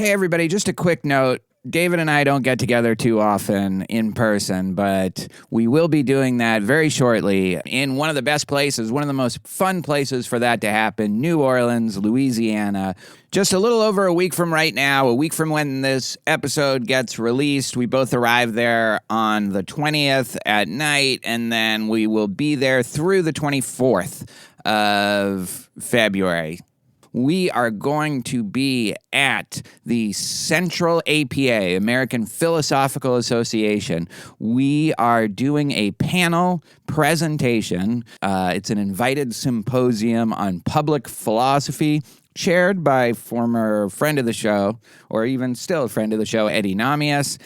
Hey, everybody, just a quick note. David and I don't get together too often in person, but we will be doing that very shortly in one of the best places, one of the most fun places for that to happen, New Orleans, Louisiana. Just a little over a week from right now, a week from when this episode gets released. We both arrive there on the 20th at night, and then we will be there through the 24th of February. We are going to be at the Central APA, American Philosophical Association. We are doing a panel presentation. It's an invited symposium on public philosophy, chaired by former friend of the show, or even still a friend of the show, Eddie Namias.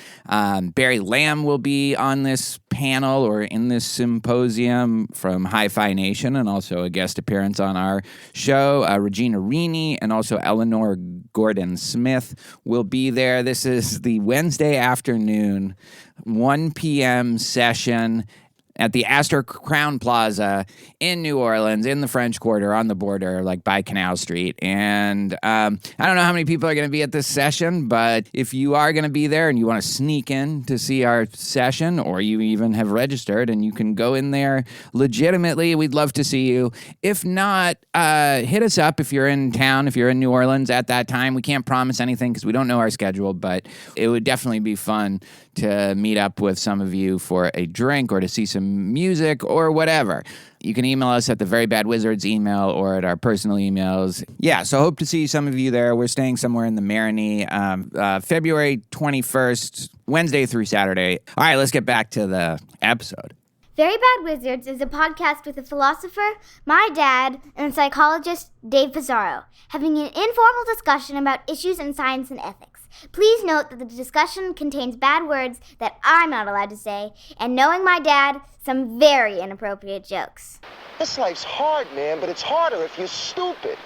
Barry Lamb will be on this panel or in this symposium from Hi-Fi Nation, and also a guest appearance on our show. Regina Rini and also Eleanor Gordon-Smith will be there. This is the Wednesday afternoon, 1 p.m. session at the Astor Crown Plaza in New Orleans, in the French Quarter, on the border, like by Canal Street. And I don't know how many people are going to be at this session, but if you are going to be there and you want to sneak in to see our session, or you even have registered and you can go in there legitimately, we'd love to see you. If not, hit us up if you're in town, if you're in New Orleans at that time. We can't promise anything because we don't know our schedule, but it would definitely be fun to meet up with some of you for a drink or to see some music or whatever. You can email us at the Very Bad Wizards email or at our personal emails. Yeah, so hope to see some of you there. We're staying somewhere in the Marigny, February 21st, Wednesday through Saturday. All right, let's get back to the episode. Very Bad Wizards is a podcast with a philosopher, my dad, and a psychologist, Dave Pizarro, having an informal discussion about issues in science and ethics. Please note that the discussion contains bad words that I'm not allowed to say, and knowing my dad, some very inappropriate jokes. This life's hard, man, but it's harder if you're stupid.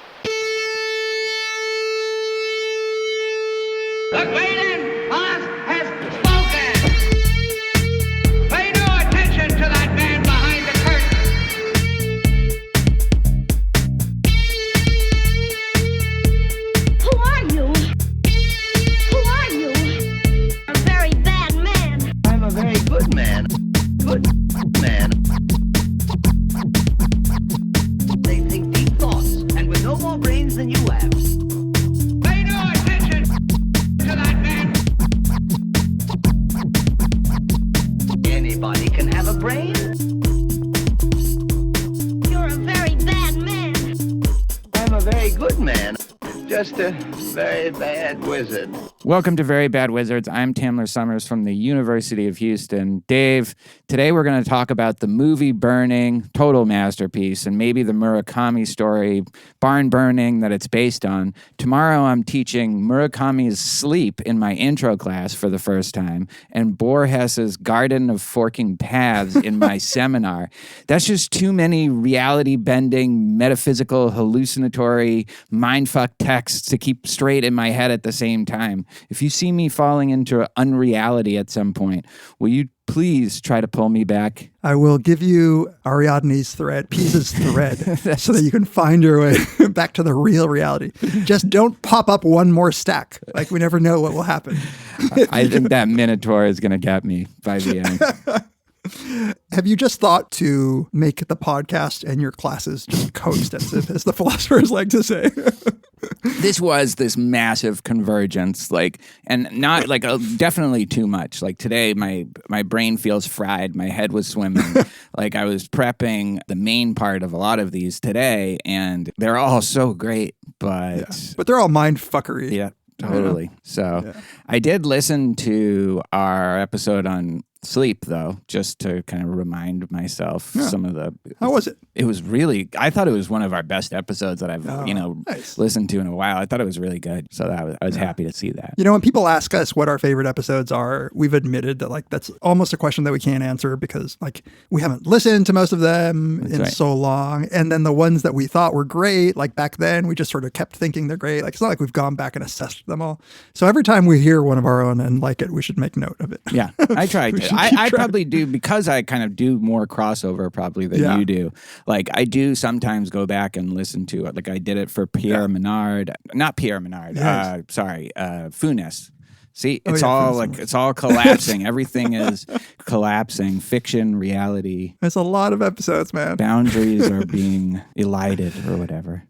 The great boss has spoken. Pay no attention to that man behind the curtain. Who are you? Who are you? A very bad man. I'm a very good man. Good man. They think deep thoughts, and with no more brains than you have. Pay no attention to that man. Anybody can have a brain. You're a very bad man. I'm a very good man. Just a very bad wizard. Welcome to Very Bad Wizards. I'm Tamler Summers from the University of Houston. Dave, today we're going to talk about the movie Burning, total masterpiece, and maybe the Murakami story, Barn Burning, that it's based on. Tomorrow I'm teaching Murakami's Sleep in my intro class for the first time, and Borges's Garden of Forking Paths in my seminar. That's just too many reality-bending, metaphysical, hallucinatory, mindfuck texts to keep straight in my head at the same time. If you see me falling into unreality at some point, will you please try to pull me back? I will give you Ariadne's thread, Peeves' thread, so that you can find your way back to the real reality. Just don't pop up one more stack. Like, we never know what will happen. I think that Minotaur is going to get me by the end. Have you just thought to make the podcast and your classes just coextensive, as the philosophers like to say? This was this massive convergence, and not definitely too much. Like today, my brain feels fried. My head was swimming. I was prepping the main part of a lot of these today, and they're all so great, but they're all mind fuckery. Yeah, totally. So I did listen to our episode on sleep, though, just to kind of remind myself some of the... How was it? It was really... I thought it was one of our best episodes that I've, nice. listened to in a while. I thought it was really good. So I was happy to see that. You know, when people ask us what our favorite episodes are, we've admitted that, that's almost a question that we can't answer because, we haven't listened to most of them so long. And then the ones that we thought were great, back then, we just sort of kept thinking they're great. It's not like we've gone back and assessed them all. So every time we hear one of our own and like it, we should make note of it. Yeah, I tried to. I probably do, because I kind of do more crossover probably than you do. Like, I do sometimes go back and listen to it. Like, I did it for Funes. See, it's it's all collapsing. Everything is collapsing. Fiction, reality. There's a lot of episodes, man. Boundaries are being elided or whatever.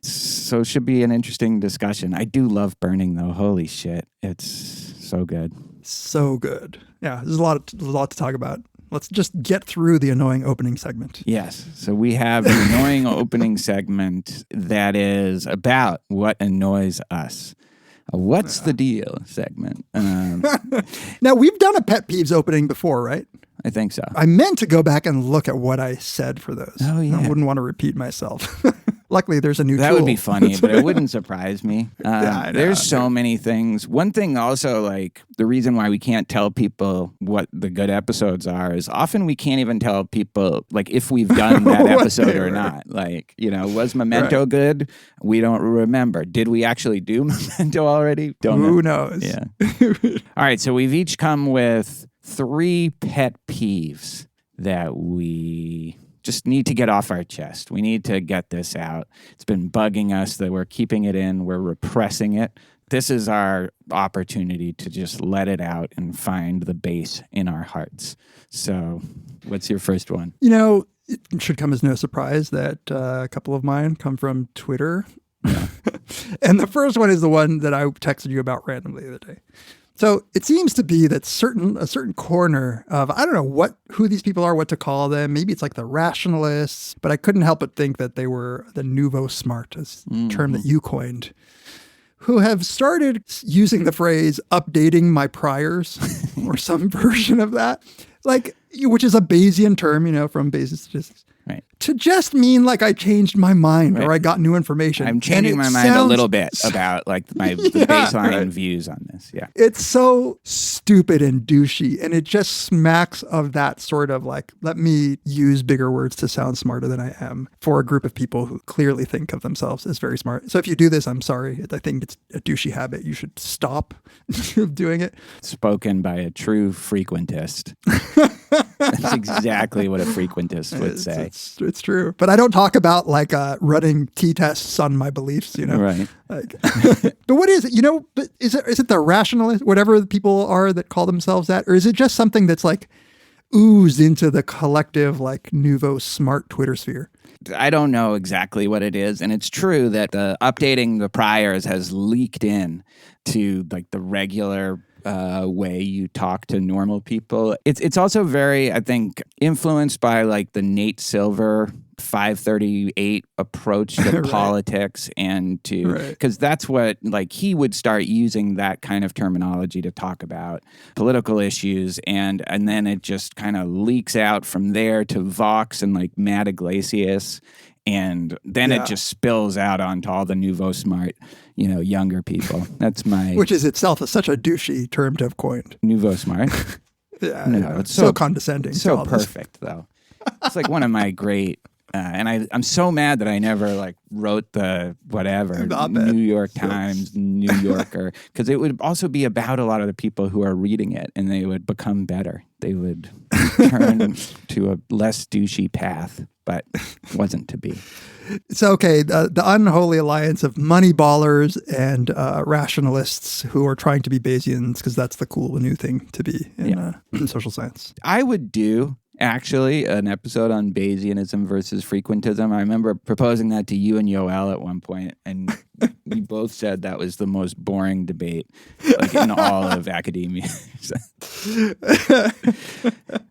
So it should be an interesting discussion. I do love Burning, though. Holy shit. It's so good. So good. Yeah, there's a lot to talk about. Let's just get through the annoying opening segment. Yes. So we have an annoying opening segment that is about what annoys us. What's the deal segment. Now, we've done a pet peeves opening before, right? I think so. I meant to go back and look at what I said for those. Oh, yeah. I wouldn't want to repeat myself. Luckily, there's a new tool. That would be funny, but it wouldn't surprise me. There's so many things. One thing also, like, the reason why we can't tell people what the good episodes are is often we can't even tell people, like, if we've done that episode or not. Like, was Memento good? We don't remember. Did we actually do Memento already? Who knows? Yeah. All right, so we've each come with 3 pet peeves that we just need to get off our chest. We need to get this out. It's been bugging us that we're keeping it in. We're repressing it. This is our opportunity to just let it out and find the base in our hearts. So what's your first one? It should come as no surprise that a couple of mine come from Twitter. Yeah. And the first one is the one that I texted you about randomly the other day. So it seems to be that a certain corner of, I don't know who these people are, what to call them. Maybe it's like the rationalists, but I couldn't help but think that they were the nouveau smart, a term that you coined, who have started using the phrase updating my priors or some version of that, like, which is a Bayesian term, from Bayesian statistics. Right. To just mean like I changed my mind or I got new information. I'm changing my mind a little bit about like the baseline views on this. Yeah. It's so stupid and douchey. And it just smacks of that sort of like, let me use bigger words to sound smarter than I am for a group of people who clearly think of themselves as very smart. So if you do this, I'm sorry. I think it's a douchey habit. You should stop doing it. Spoken by a true frequentist. That's exactly what a frequentist would say. It's true. But I don't talk about like running t-tests on my beliefs, Right. Like, but what is it? But is it the rationalist, whatever the people are that call themselves that? Or is it just something that's like oozed into the collective like nouveau smart Twitter sphere? I don't know exactly what it is. And it's true that updating the priors has leaked in to like the regular way you talk to normal people. It's also very, I think, influenced by like the Nate Silver 538 approach to politics and to, because that's what, like, he would start using that kind of terminology to talk about political issues, and then it just kind of leaks out from there to Vox and like Matt Iglesias. And then it just spills out onto all the nouveau smart, younger people. That's my... Which is itself such a douchey term to have coined. Nouveau smart? It's so condescending. So perfect, though. It's like one of my great... and I'm so mad that I never like wrote the whatever, New York Times, New Yorker, because it would also be about a lot of the people who are reading it, and they would become better. They would turn to a less douchey path, but wasn't to be. So, okay, the unholy alliance of money ballers and rationalists who are trying to be Bayesians, because that's the cool new thing to be in social science. I would do... actually, an episode on Bayesianism versus frequentism. I remember proposing that to you and Yoel at one point, and we both said that was the most boring debate like in all of academia.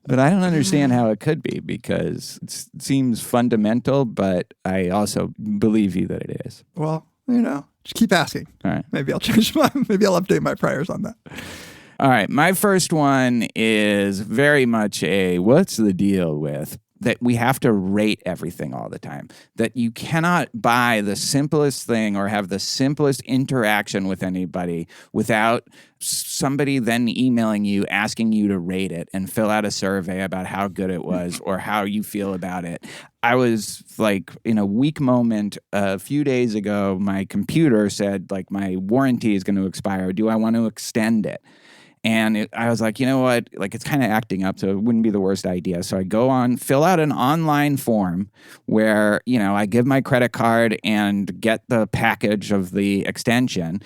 But I don't understand how it could be, because it seems fundamental, but I also believe you that it is. Well, just keep asking. All right. Maybe I'll update my priors on that. All right, my first one is very much what's the deal with that we have to rate everything all the time, that you cannot buy the simplest thing or have the simplest interaction with anybody without somebody then emailing you, asking you to rate it and fill out a survey about how good it was or how you feel about it. I was like in a weak moment a few days ago, my computer said like my warranty is going to expire. Do I want to extend it? And I was like, you know what? Like, it's kind of acting up, so it wouldn't be the worst idea. So I go on, fill out an online form where, I give my credit card and get the package of the extension.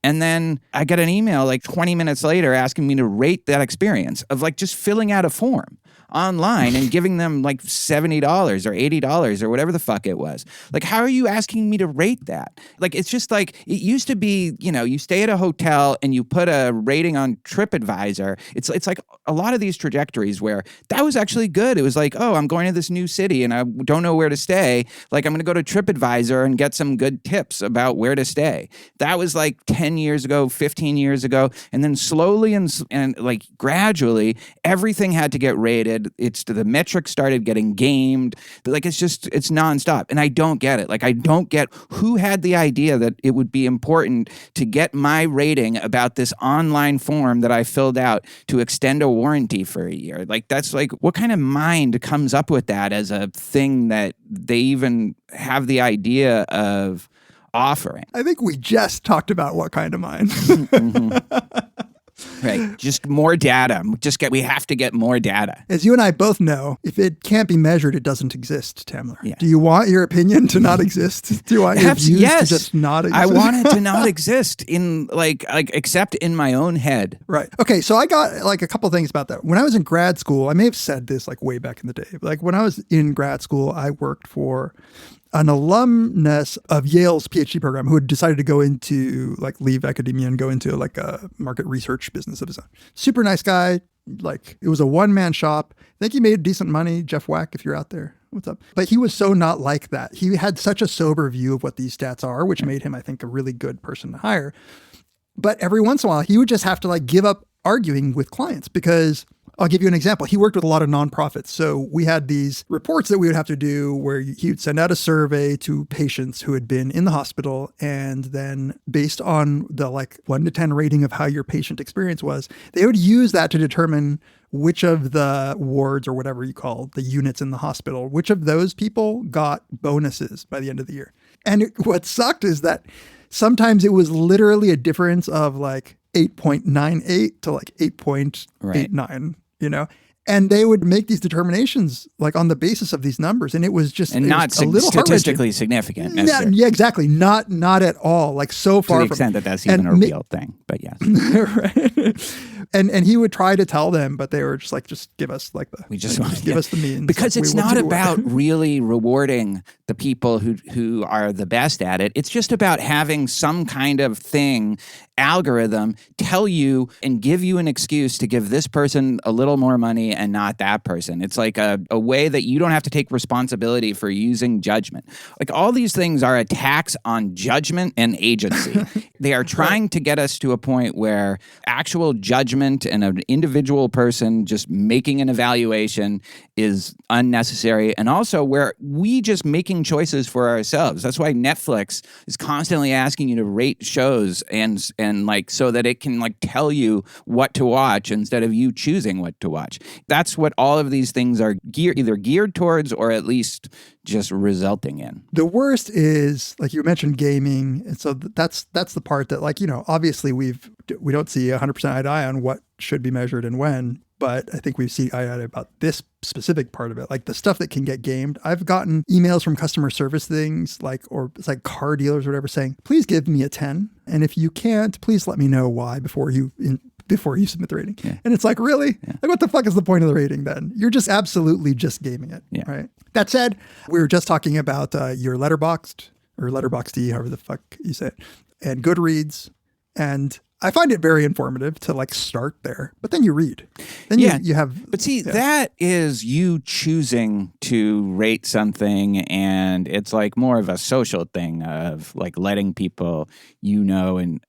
And then I get an email like 20 minutes later asking me to rate that experience of like just filling out a form online and giving them like $70 or $80 or whatever the fuck it was. Like, how are you asking me to rate that? Like, it's just like, it used to be, you stay at a hotel and you put a rating on TripAdvisor. It's like a lot of these trajectories where that was actually good. It was like, oh, I'm going to this new city and I don't know where to stay. Like, I'm going to go to TripAdvisor and get some good tips about where to stay. That was like 10 years ago, 15 years ago. And then slowly and like gradually, everything had to get rated. The metrics started getting gamed. Like, it's nonstop. And I don't get it. Like, I don't get who had the idea that it would be important to get my rating about this online form that I filled out to extend a warranty for a year. Like, that's like, what kind of mind comes up with that as a thing that they even have the idea of offering? I think we just talked about what kind of mind. Right. Just more data. We have to get more data. As you and I both know, if it can't be measured, it doesn't exist, Tamler. Yeah. Do you want your opinion to not exist? Do you want your views to just not exist? I want it to not exist in like except in my own head. Right. Okay. So I got like a couple things about that. When I was in grad school, I may have said this like way back in the day. Like when I was in grad school, I worked for an alumnus of Yale's PhD program who had decided to go into leave academia and go into like a market research business of his own. Super nice guy. Like, it was a one-man shop. I think he made decent money. Jeff Wack, if you're out there, what's up? But he was so not like that. He had such a sober view of what these stats are, which made him, I think, a really good person to hire. But every once in a while, he would just have to give up arguing with clients because I'll give you an example. He worked with a lot of nonprofits. So we had these reports that we would have to do where he would send out a survey to patients who had been in the hospital. And then based on the 1 to 10 rating of how your patient experience was, they would use that to determine which of the wards or whatever you call the units in the hospital, which of those people got bonuses by the end of the year. And what sucked is that sometimes it was literally a difference of 8.98 to 8.89. And they would make these determinations on the basis of these numbers. And it was just not a little statistically significant. Yeah, exactly. Not at all. So far to the extent that that's even a real thing, but yes. Right. And he would try to tell them, but they were just just give us give us the means. Because it's not about really rewarding the people who are the best at it. It's just about having some kind of algorithm tell you and give you an excuse to give this person a little more money and not that person. It's like a way that you don't have to take responsibility for using judgment. All these things are attacks on judgment and agency. They are trying to get us to a point where actual judgment and an individual person just making an evaluation is unnecessary, and also where we just making choices for ourselves. That's why Netflix is constantly asking you to rate shows and so that it can tell you what to watch instead of you choosing what to watch. That's what all of these things are either geared towards or at least just resulting in. The worst is, you mentioned, gaming. And so that's the part that obviously we don't see 100% eye to eye on what should be measured and when, but I think we see eye to eye about this specific part of it, the stuff that can get gamed. I've gotten emails from customer service things or it's car dealers or whatever saying, please give me a 10. And if you can't, please let me know why before you submit the rating. Yeah. And it's really? Yeah. What the fuck is the point of the rating then? You're just absolutely just gaming it. Yeah. Right. That said, we were just talking about your Letterboxd or Letterboxd, however the fuck you say it, and Goodreads. And I find it very informative to start there, but then you read. Then you have. But see, that is you choosing to rate something, and it's more of a social thing of letting people and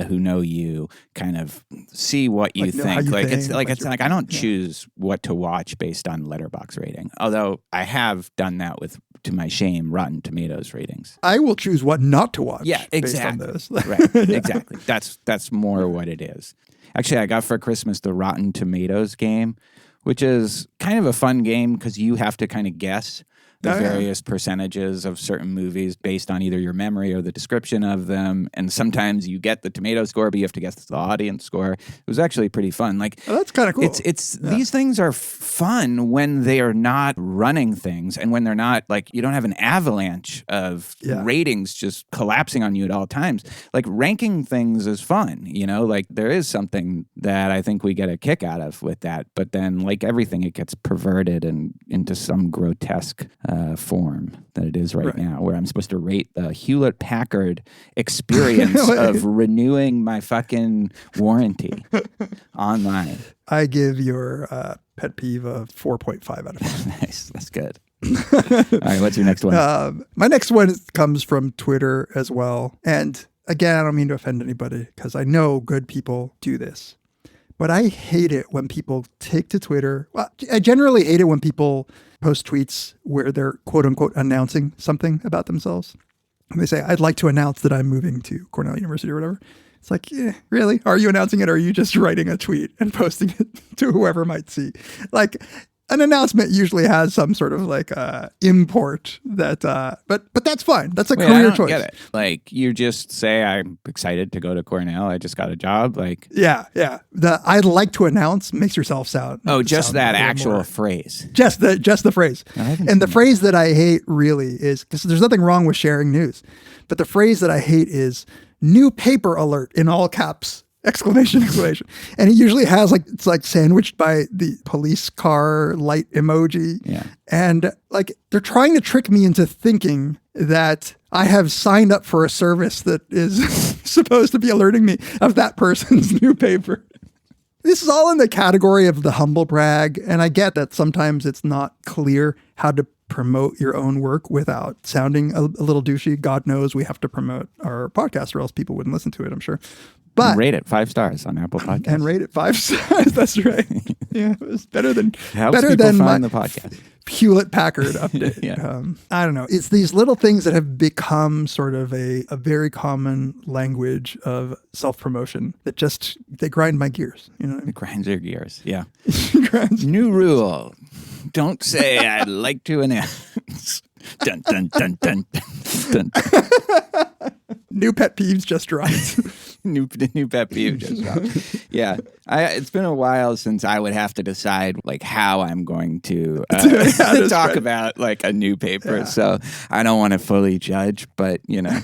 who know you kind of see what you think. I don't choose what to watch based on Letterboxd rating, although I have done that with, to my shame, Rotten Tomatoes ratings. I will choose what not to watch. Yeah, exactly. Based on those. Right, exactly. That's more what it is. Actually, I got for Christmas the Rotten Tomatoes game, which is kind of a fun game because you have to kind of guess the various percentages of certain movies based on either your memory or the description of them. And sometimes you get the tomato score, but you have to guess the audience score. It was actually pretty fun. Like, that's kind of cool. These things are fun when they are not running things and when they're not like, you don't have an avalanche of ratings just collapsing on you at all times. Like, ranking things is fun, you know, like there is something that I think we get a kick out of with that. But then, like everything, it gets perverted and into some grotesque form that it is right now, where I'm supposed to rate the Hewlett-Packard experience of renewing my fucking warranty online. I give your pet peeve a 4.5 out of 5. Nice. That's good. All right, what's your next one? My next one comes from Twitter as well. And again, I don't mean to offend anybody because I know good people do this. But I hate it when people take to Twitter. Well, I generally hate it when people post tweets where they're quote unquote announcing something about themselves. And they say, I'd like to announce that I'm moving to Cornell University or whatever. It's like, really? Are you announcing it or are you just writing a tweet and posting it to whoever might see? Like, an announcement usually has some sort of like import that, but that's fine. That's a career choice. Get it. Like, you just say, I'm excited to go to Cornell. I just got a job. Like, yeah. The I'd like to announce makes yourself sound. Just sound that actual phrase. Just the phrase. And the phrase that I hate really is, because there's nothing wrong with sharing news, but the phrase that I hate is new paper alert in all caps. Exclamation. And it usually has it's like sandwiched by the police car light emoji. Yeah. And like they're trying to trick me into thinking that I have signed up for a service that is supposed to be alerting me of that person's new paper. This is all in the category of the humble brag. And I get that sometimes it's not clear how to promote your own work without sounding a little douchey. God knows we have to promote our podcast or else people wouldn't listen to it, I'm sure. But and rate it 5 stars on Apple Podcasts. And rate it 5 stars. That's right. Yeah, it was better than Helps people than find my the podcast. Hewlett-Packard update. Yeah. I don't know. It's these little things that have become sort of a very common language of self-promotion that just they grind my gears. You know, It grinds your gears. Yeah. Grinds. New rule: don't say I'd like to announce. Dun dun dun dun dun. New pet peeves just dropped. New pet peeve just dropped. Yeah, it's been a while since I would have to decide like how I'm going to talk about like a new paper. So I don't want to fully judge, but you know,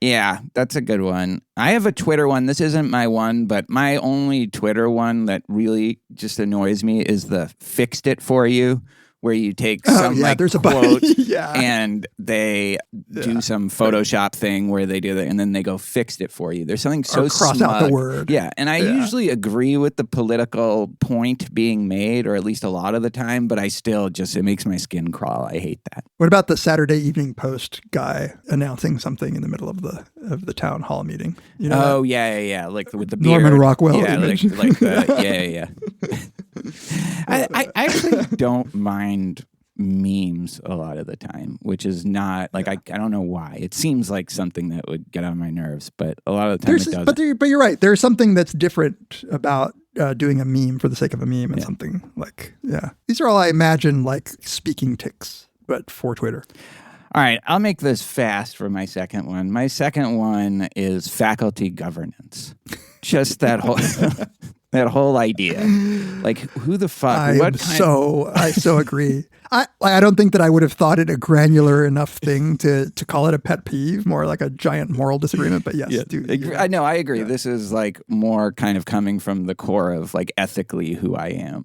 yeah, that's a good one. I have a Twitter one. This isn't my one, but my only Twitter one that really just annoys me is the "fixed it for you." Where you take some there's a quote yeah. and they do some Photoshop thing where they do that and then they go fixed it for you. There's something so or cross smug. out the word. Yeah, and I usually agree with the political point being made, or at least a lot of the time, but I still it makes my skin crawl. I hate that. What about the Saturday Evening Post guy announcing something in the middle of the town hall meeting? You know yeah, like with the beard. Norman Rockwell. Yeah, image. like the I actually don't mind memes a lot of the time, which is not like I don't know why. It seems like something that would get on my nerves, but a lot of the time it doesn't. But you're right. There's something that's different about doing a meme for the sake of a meme and something like These are all I imagine like speaking tics, but for Twitter. All right, I'll make this fast for my second one. My second one is faculty governance. Just that whole that whole idea. Like, who the fuck? I so agree. I don't think that I would have thought it a granular enough thing to call it a pet peeve, more like a giant moral disagreement. But yes, I know, I agree. Yeah. This is like more kind of coming from the core of like ethically who I am.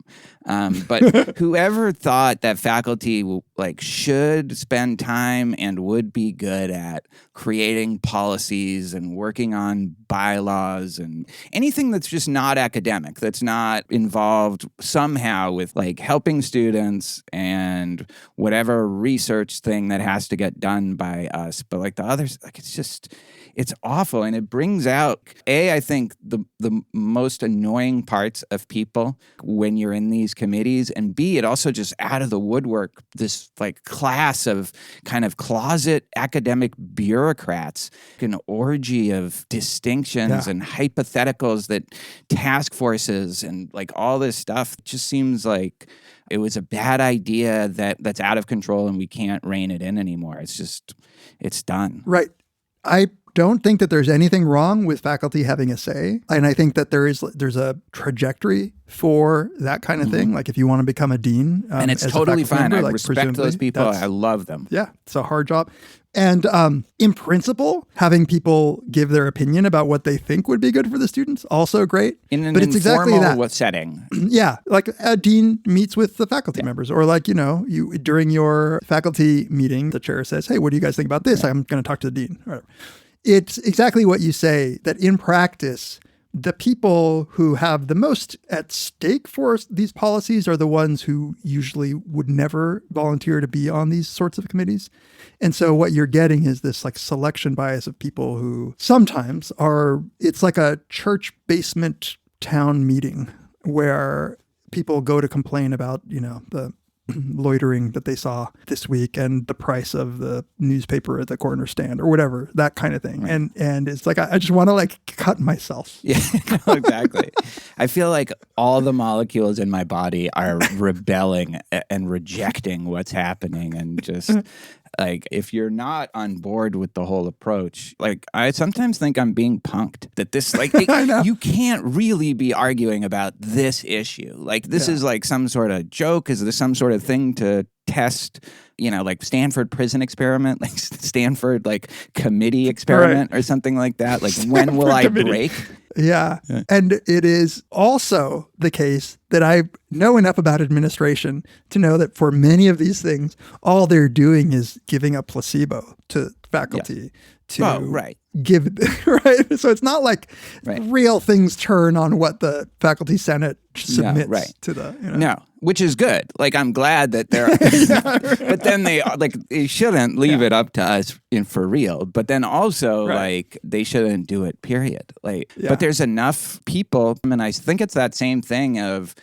But whoever thought that faculty like should spend time and would be good at creating policies and working on bylaws and anything that's just not academic, that's not involved somehow with like helping students and whatever research thing that has to get done by us. But like the others, like it's awful. And it brings out, I think the most annoying parts of people when you're in these committees, and B, it also just out of the woodwork, this like class of kind of closet academic bureaucrats, an orgy of distinctions and hypotheticals that task forces and like all this stuff just seems like it was a bad idea that's out of control and we can't rein it in anymore. It's done. Right. I don't think that there's anything wrong with faculty having a say. And I think that there's a trajectory for that kind of thing. Like if you want to become a dean. And it's totally fine. I respect those people. I love them. Yeah. It's a hard job. And in principle, having people give their opinion about what they think would be good for the students, also great. In an but it's exactly that. setting. Yeah. Like a dean meets with the faculty members, or like, you during your faculty meeting, the chair says, hey, what do you guys think about this? I'm going to talk to the dean. Right. It's exactly what you say, that in practice, the people who have the most at stake for these policies are the ones who usually would never volunteer to be on these sorts of committees. And so what you're getting is this like selection bias of people who sometimes it's like a church basement town meeting where people go to complain about, the loitering that they saw this week and the price of the newspaper at the corner stand or whatever, that kind of thing. Right. And it's like, I just want to like cut myself. Yeah, exactly. I feel like all the molecules in my body are rebelling and rejecting what's happening. And just like, if you're not on board with the whole approach, like I sometimes think I'm being punked that this, like, you can't really be arguing about this issue. Like this is like some sort of joke. Is this some sort of thing to test, like Stanford prison experiment, like Stanford like committee experiment or something like that? Like when will I break? Yeah. And it is also the case that I know enough about administration to know that for many of these things, all they're doing is giving a placebo to faculty to give, right? So it's not like real things turn on what the faculty senate submits to the, No, which is good. Like, I'm glad that they're, but then they shouldn't leave it up to us for real. But then also like they shouldn't do it, period. Like, but there's enough people. And I think it's that same thing of,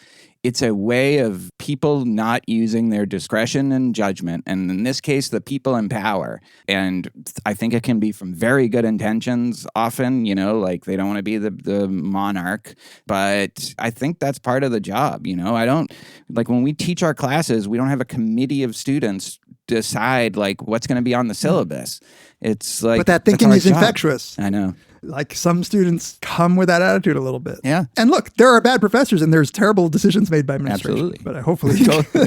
it's a way of people not using their discretion and judgment. And in this case, the people in power. And I think it can be from very good intentions often, like they don't want to be the monarch. But I think that's part of the job, I don't, like when we teach our classes, we don't have a committee of students decide like what's going to be on the syllabus. It's like, but that thinking is infectious. I know. Like some students come with that attitude a little bit. Yeah. And look, there are bad professors and there's terrible decisions made by administration. Absolutely. But hopefully,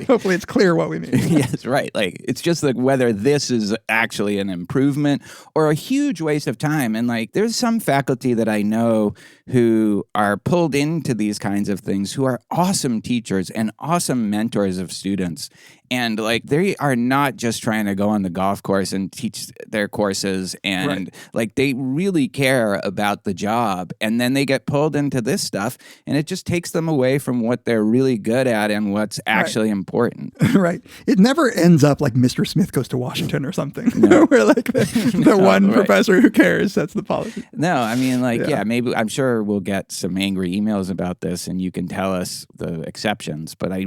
hopefully it's clear what we mean. Yes, right. Like it's just like whether this is actually an improvement or a huge waste of time. And like there's some faculty that I know who are pulled into these kinds of things who are awesome teachers and awesome mentors of students. And like they are not just trying to go on the golf course and teach their courses and like they really care about the job. And then they get pulled into this stuff and it just takes them away from what they're really good at and what's actually important. Right. It never ends up like Mr. Smith goes to Washington or something. No. Where like the one professor who cares sets the policy. No, I mean like, maybe I'm sure we'll get some angry emails about this and you can tell us the exceptions, but I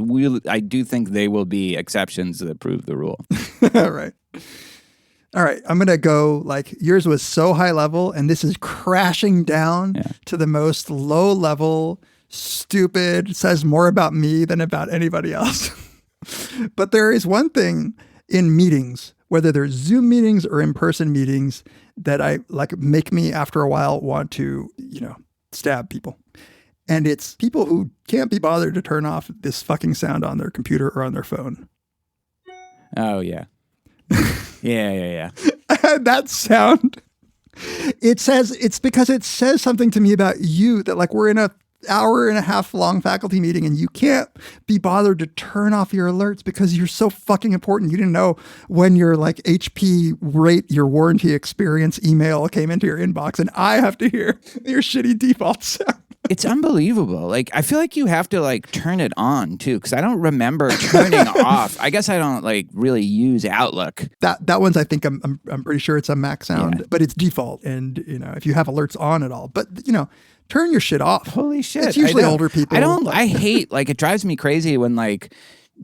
do think they will be exceptions that prove the rule. All right. I'm going to go like yours was so high level and this is crashing down to the most low level, stupid, says more about me than about anybody else. But there is one thing in meetings, whether they're Zoom meetings or in-person meetings, that I like make me after a while want to, stab people. And it's people who can't be bothered to turn off this fucking sound on their computer or on their phone. Oh, yeah. Yeah. That sound, it's because it says something to me about you that like we're in a hour and a half long faculty meeting and you can't be bothered to turn off your alerts because you're so fucking important. You didn't know when your like HP rate your warranty experience email came into your inbox and I have to hear your shitty default sound. It's unbelievable. Like, I feel like you have to like turn it on too, because I don't remember turning off. I guess I don't like really use Outlook. That one's, I think I'm pretty sure it's a Mac sound, but it's default. And if you have alerts on at all, but turn your shit off. Holy shit! It's usually older people. I hate like it drives me crazy when like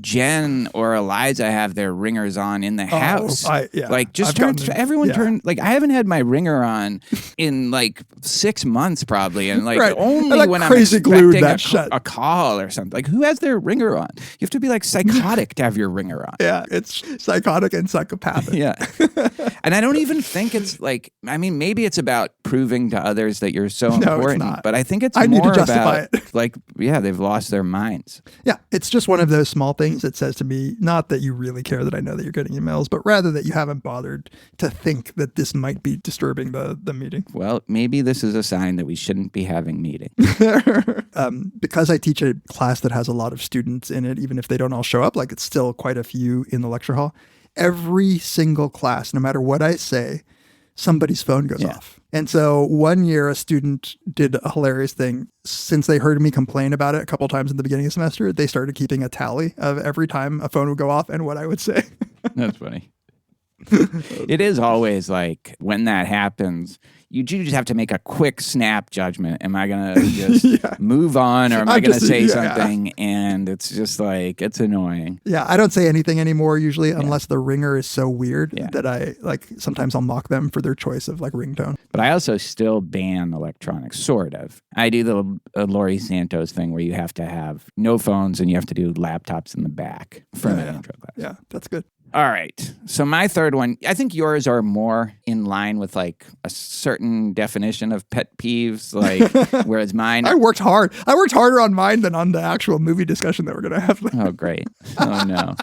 Jen or Eliza have their ringers on in the house. Like, just everyone turn. Like, I haven't had my ringer on in like 6 months probably, and like Right. only like when I'm crazy glued expecting that shut. a call or something. Like, who has their ringer on? You have to be like psychotic to have your ringer on. Yeah, it's psychotic and psychopathic. Yeah. And I don't even think it's like, I mean, maybe it's about proving to others that you're so important, not. but I think it's I need to more justify about it. like, yeah, they've lost their minds. Yeah, it's just one of those small things that says to me, not that you really care that I know that you're getting emails, but rather that you haven't bothered to think that this might be disturbing the meeting. Well, maybe this is a sign that we shouldn't be having meetings. Because I teach a class that has a lot of students in it, even if they don't all show up, like it's still quite a few in the lecture hall. Every single class, no matter what I say, somebody's phone goes off. And so one year a student did a hilarious thing. Since they heard me complain about it a couple times in the beginning of the semester, they started keeping a tally of every time a phone would go off and what I would say. That's funny. It is always like when that happens, you just have to make a quick snap judgment. Am I going to just move on, or am I going to say something? And it's just like, it's annoying. Yeah, I don't say anything anymore usually unless the ringer is so weird that I like, sometimes I'll mock them for their choice of like ringtone. But I also still ban electronics, sort of. I do the Laurie Santos thing where you have to have no phones and you have to do laptops in the back for an intro class. Yeah, that's good. All right. So my third one, I think yours are more in line with like a certain definition of pet peeves, like whereas mine. I worked hard. I worked harder on mine than on the actual movie discussion that we're going to have. Oh, great. Oh, no.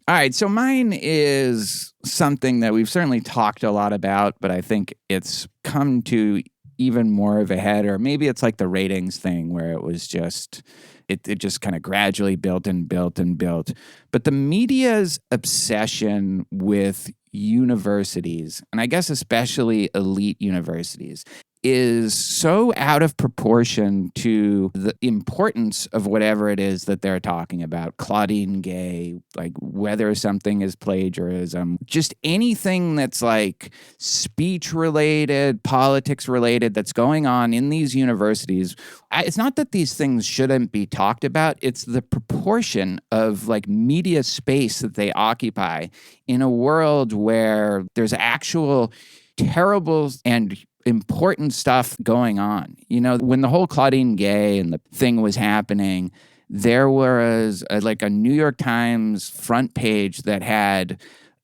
All right. So mine is something that we've certainly talked a lot about, but I think it's come to even more of a head, or maybe it's like the ratings thing where it was just... It just kind of gradually built and built and built. But the media's obsession with universities, and I guess especially elite universities, is so out of proportion to the importance of whatever it is that they're talking about. Claudine Gay, like whether something is plagiarism, just anything that's like speech related, politics related that's going on in these universities. It's not that these things shouldn't be talked about. It's the proportion of like media space that they occupy in a world where there's actual terrible and important stuff going on. You know, when the whole Claudine Gay and the thing was happening, there was like a New York Times front page that had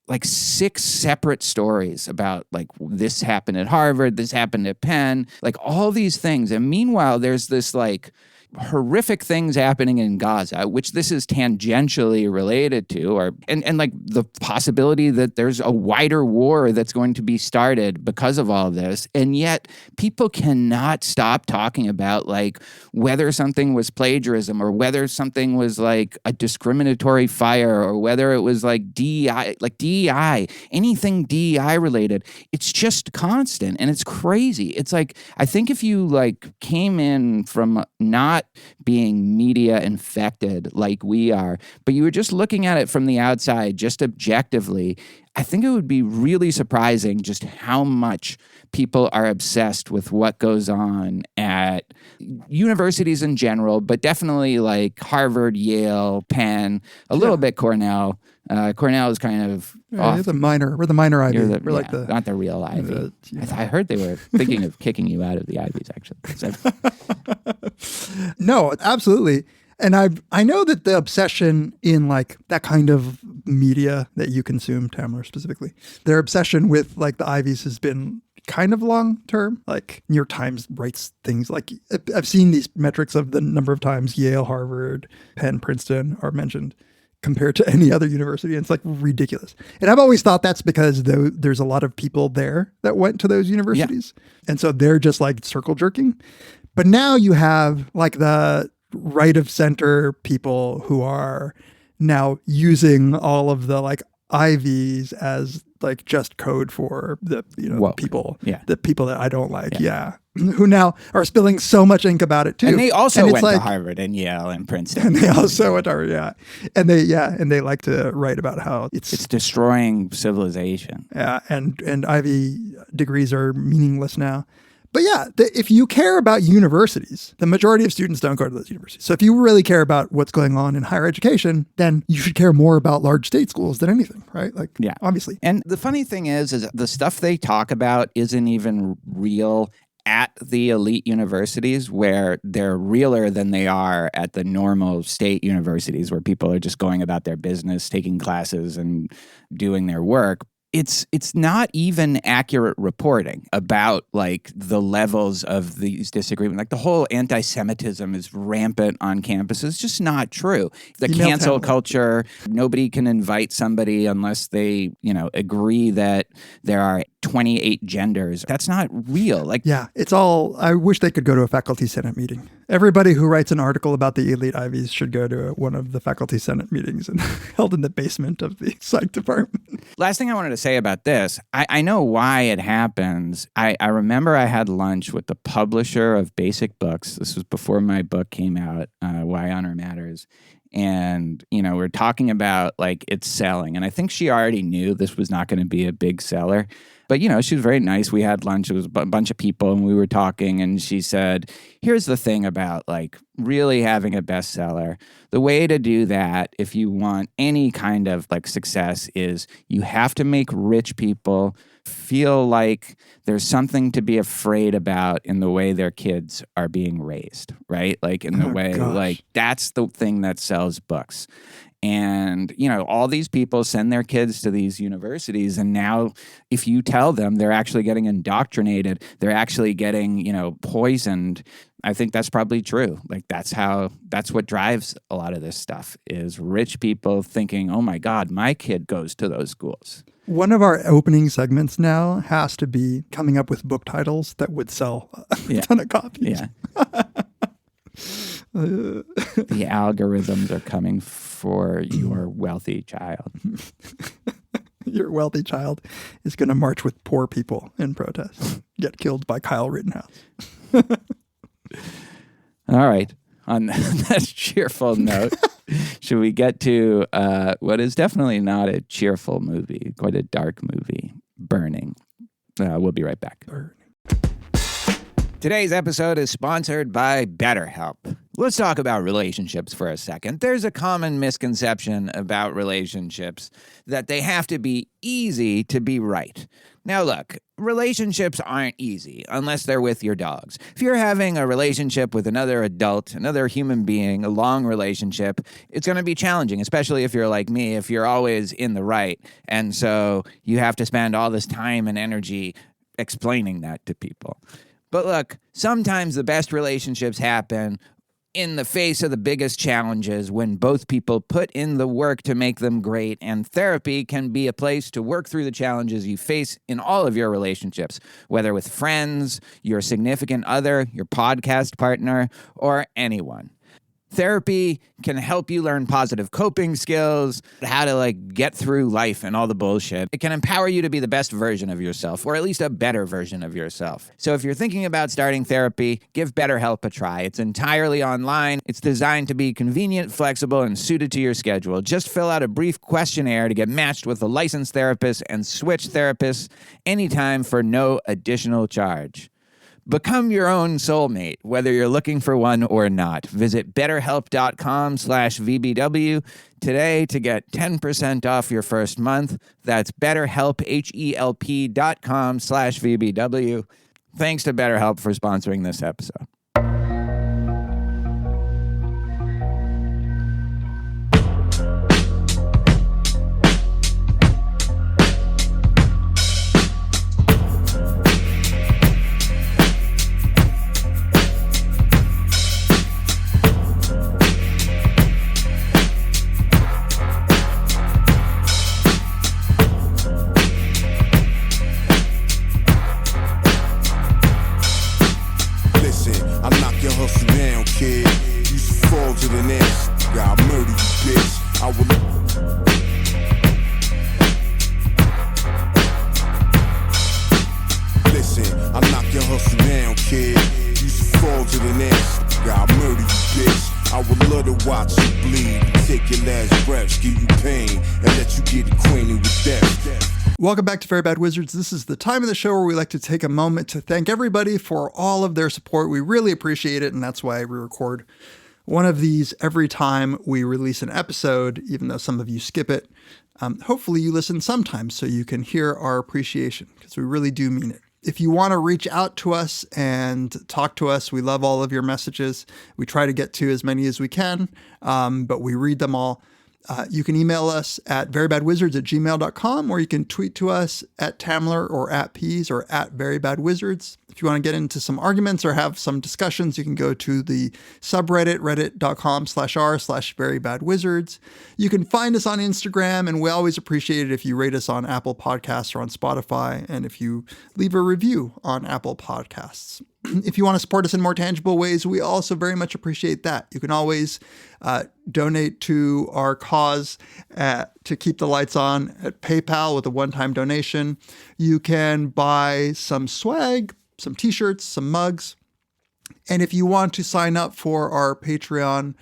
like 6 separate stories about like this happened at Harvard, this happened at Penn, like all these things. And meanwhile, there's this like horrific things happening in Gaza, which this is tangentially related to, or and like the possibility that there's a wider war that's going to be started because of all this. And yet people cannot stop talking about like whether something was plagiarism, or whether something was like a discriminatory fire, or whether it was like DEI, anything DEI related. It's just constant and it's crazy. It's like, I think if you like came in from not being media infected like we are, but you were just looking at it from the outside, just objectively, I think it would be really surprising just how much people are obsessed with what goes on at universities in general, but definitely like Harvard, Yale, Penn, a little bit Cornell. Cornell is kind of off. We're the minor Ivy. We're like the not the real Ivy. I heard they were thinking of kicking you out of the Ivies, actually. So. No, absolutely. And I know that the obsession in like that kind of media that you consume, Tamler specifically, their obsession with like the Ivies has been kind of long term. Like New York Times writes things like, I've seen these metrics of the number of times Yale, Harvard, Penn, Princeton are mentioned compared to any other university. And it's like ridiculous. And I've always thought that's because there's a lot of people there that went to those universities. Yeah. And so they're just like circle jerking. But now you have like the right of center people who are now using all of the like Ivies as like just code for the, you know, people, the people that I don't like. Yeah. Who now are spilling so much ink about it too. And they also went to Harvard and Yale and Princeton. And they also went to Harvard, And they like to write about how it's destroying civilization. Yeah. And Ivy degrees are meaningless now. But yeah, if you care about universities, the majority of students don't go to those universities. So if you really care about what's going on in higher education, then you should care more about large state schools than anything, right? Like, yeah, obviously. And the funny thing is the stuff they talk about isn't even real at the elite universities, where they're realer than they are at the normal state universities where people are just going about their business, taking classes and doing their work. It's not even accurate reporting about like the levels of these disagreements. Like the whole anti-Semitism is rampant on campus. It's just not true. The cancel culture, nobody can invite somebody unless they, agree that there are 28 genders. That's not real. Like, yeah, it's all, I wish they could go to a faculty senate meeting. Everybody who writes an article about the elite Ivies should go to one of the faculty senate meetings and held in the basement of the psych department. Last thing I wanted to say about this, I know why it happens. I remember I had lunch with the publisher of Basic Books. This was before my book came out, Why Honor Matters. And, we're talking about like it's selling. And I think she already knew this was not going to be a big seller. But, she was very nice. We had lunch. It was a bunch of people and we were talking. And she said, here's the thing about like really having a bestseller. The way to do that, if you want any kind of like success, is you have to make rich people feel like there's something to be afraid about in the way their kids are being raised, right? Like in the way, like that's the thing that sells books. And, all these people send their kids to these universities. And now if you tell them they're actually getting indoctrinated, they're actually getting, poisoned. I think that's probably true. Like that's what drives a lot of this stuff is rich people thinking, oh my God, my kid goes to those schools. One of our opening segments now has to be coming up with book titles that would sell a ton of copies. Yeah. The algorithms are coming for your wealthy child. Your wealthy child is going to march with poor people in protest, get killed by Kyle Rittenhouse. All right. On that cheerful note, should we get to what is definitely not a cheerful movie, quite a dark movie, Burning. We'll be right back. Today's episode is sponsored by BetterHelp. Let's talk about relationships for a second. There's a common misconception about relationships that they have to be easy to be right. Now look, relationships aren't easy unless they're with your dogs. If you're having a relationship with another adult, another human being, a long relationship, it's going to be challenging, especially if you're like me, if you're always in the right. And so you have to spend all this time and energy explaining that to people. But look, sometimes the best relationships happen in the face of the biggest challenges when both people put in the work to make them great, and therapy can be a place to work through the challenges you face in all of your relationships, whether with friends, your significant other, your podcast partner, or anyone. Therapy can help you learn positive coping skills, how to get through life and all the bullshit. It can empower you to be the best version of yourself, or at least a better version of yourself. So if you're thinking about starting therapy, give BetterHelp a try. It's entirely online. It's designed to be convenient, flexible, and suited to your schedule. Just fill out a brief questionnaire to get matched with a licensed therapist and switch therapists anytime for no additional charge. Become your own soulmate, whether you're looking for one or not. Visit BetterHelp.com/VBW today to get 10% off your first month. That's BetterHelp, HELP.com/VBW. Thanks to BetterHelp for sponsoring this episode. Watch you bleed, take your last breaths, give you pain, and let you get acquainted with death. Welcome back to Very Bad Wizards. This is the time of the show where we like to take a moment to thank everybody for all of their support. We really appreciate it, and that's why we record one of these every time we release an episode, even though some of you skip it. Hopefully you listen sometimes so you can hear our appreciation, because we really do mean it. If you want to reach out to us and talk to us, we love all of your messages. We try to get to as many as we can, but we read them all. You can email us at verybadwizards@gmail.com, or you can tweet to us at Tamler or at peeves or at verybadwizards. If you want to get into some arguments or have some discussions, you can go to the subreddit, reddit.com/r/verybadwizards. You can find us on Instagram, and we always appreciate it if you rate us on Apple Podcasts or on Spotify, and if you leave a review on Apple Podcasts. If you want to support us in more tangible ways, we also very much appreciate that. You can always donate to our cause to keep the lights on at PayPal with a one-time donation. You can buy some swag, some t-shirts, some mugs. And if you want to sign up for our Patreon,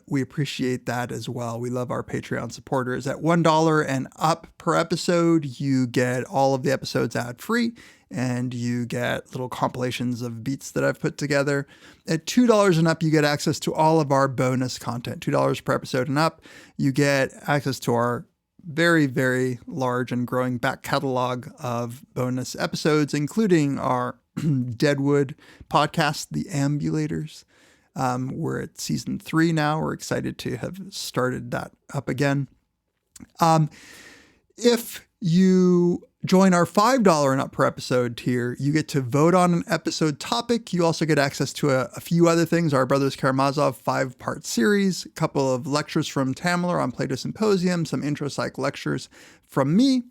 we appreciate that as well. We love our Patreon supporters. At $1 and up per episode, you get all of the episodes ad-free, and you get little compilations of beats that I've put together. At $2 and up, you get access to all of our bonus content. $2 per episode and up, you get access to our very, very large and growing back catalog of bonus episodes, including our Deadwood podcast, The Ambulators. We're at season 3 now. We're excited to have started that up again. If you join our $5 and up per episode tier, you get to vote on an episode topic. You also get access to a few other things. Our Brothers Karamazov 5-part series, a couple of lectures from Tamler on Plato Symposium, some intro psych lectures from me.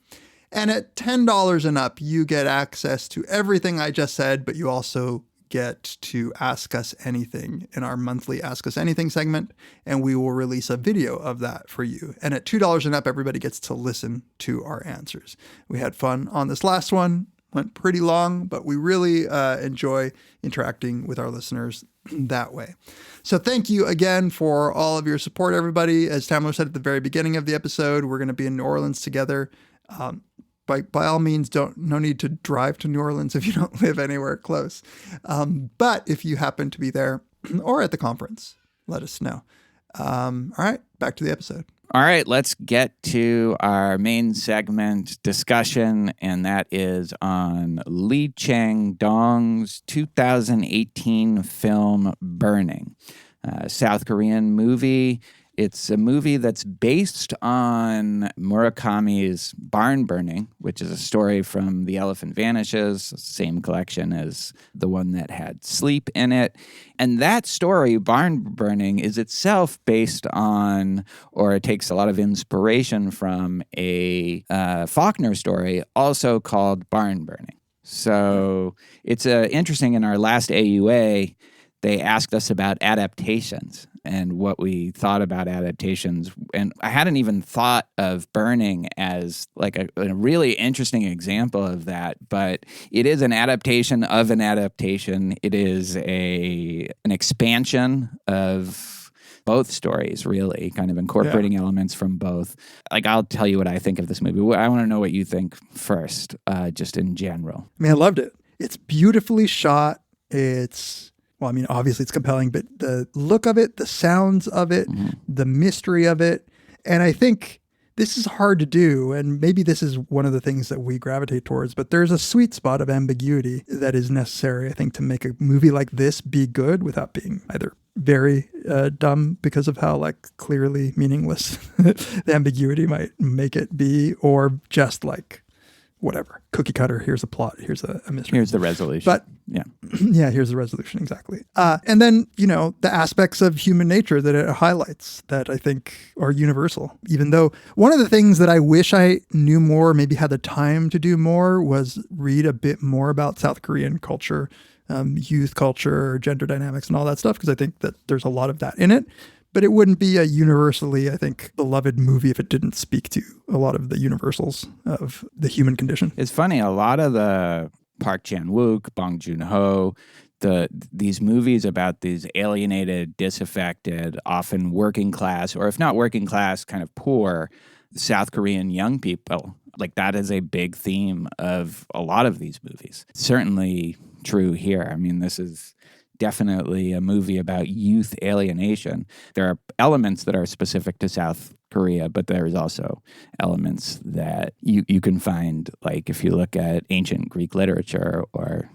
And at $10 and up, you get access to everything I just said, but you also get to ask us anything in our monthly Ask Us Anything segment, and we will release a video of that for you. And at $2 and up, everybody gets to listen to our answers. We had fun on this last one, went pretty long, but we really enjoy interacting with our listeners that way. So thank you again for all of your support, everybody. As Tamler said at the very beginning of the episode, we're going to be in New Orleans together. By all means, no need to drive to New Orleans if you don't live anywhere close. But if you happen to be there or at the conference, let us know. All right, back to the episode. All right, let's get to our main segment discussion, and that is on Lee Chang-dong's 2018 film Burning, a South Korean movie. It's a movie that's based on Murakami's Barn Burning, which is a story from The Elephant Vanishes, same collection as the one that had Sleep in it. And that story, Barn Burning, is itself based on, or it takes a lot of inspiration from a Faulkner story, also called Barn Burning. So it's interesting. In our last AUA, they asked us about adaptations and what we thought about adaptations. And I hadn't even thought of Burning as like a really interesting example of that, but it is an adaptation of an adaptation. It is an expansion of both stories, really, kind of incorporating elements from both. Like, I'll tell you what I think of this movie. I want to know what you think first, just in general. I mean, I loved it. It's beautifully shot. Well, I mean, obviously it's compelling, but the look of it, the sounds of it, the mystery of it. And I think this is hard to do. And maybe this is one of the things that we gravitate towards, but there's a sweet spot of ambiguity that is necessary, I think, to make a movie like this be good without being either very dumb because of how like clearly meaningless the ambiguity might make it be, or just like, whatever, cookie cutter, here's a plot, here's a mystery. Here's the resolution. But yeah, here's the resolution, exactly. And then, the aspects of human nature that it highlights that I think are universal. Even though one of the things that I wish I knew more, maybe had the time to do more, was read a bit more about South Korean culture, youth culture, gender dynamics, and all that stuff, because I think that there's a lot of that in it. But it wouldn't be a universally, I think, beloved movie if it didn't speak to a lot of the universals of the human condition. It's funny, a lot of the Park Chan-wook, Bong Joon-ho, these movies about these alienated, disaffected, often working class, or if not working class, kind of poor South Korean young people. Like, that is a big theme of a lot of these movies. Certainly true here. I mean, this is definitely a movie about youth alienation. There are elements that are specific to South Korea, but there's also elements that you can find, like if you look at ancient Greek literature or,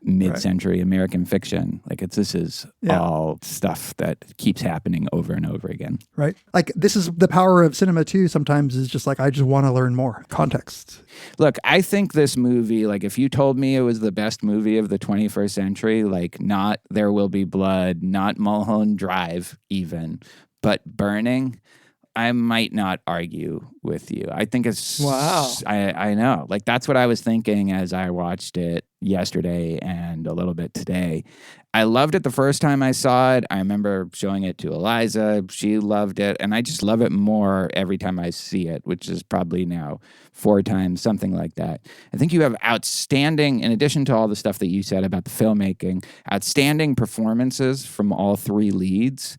mid-century American fiction. Like, this is all stuff that keeps happening over and over again. Right. Like, this is the power of cinema too. Sometimes is just like, I just want to learn more context. Look, I think this movie, like, if you told me it was the best movie of the 21st century, like, not There Will Be Blood, not Mulholland Drive even, but Burning, I might not argue with you. I think it's... Wow. I know. Like, that's what I was thinking as I watched it yesterday and a little bit today. I loved it the first time I saw it. I remember showing it to Eliza. She loved it. And I just love it more every time I see it, which is probably now 4 times, something like that. I think you have outstanding, in addition to all the stuff that you said about the filmmaking, outstanding performances from all 3 leads.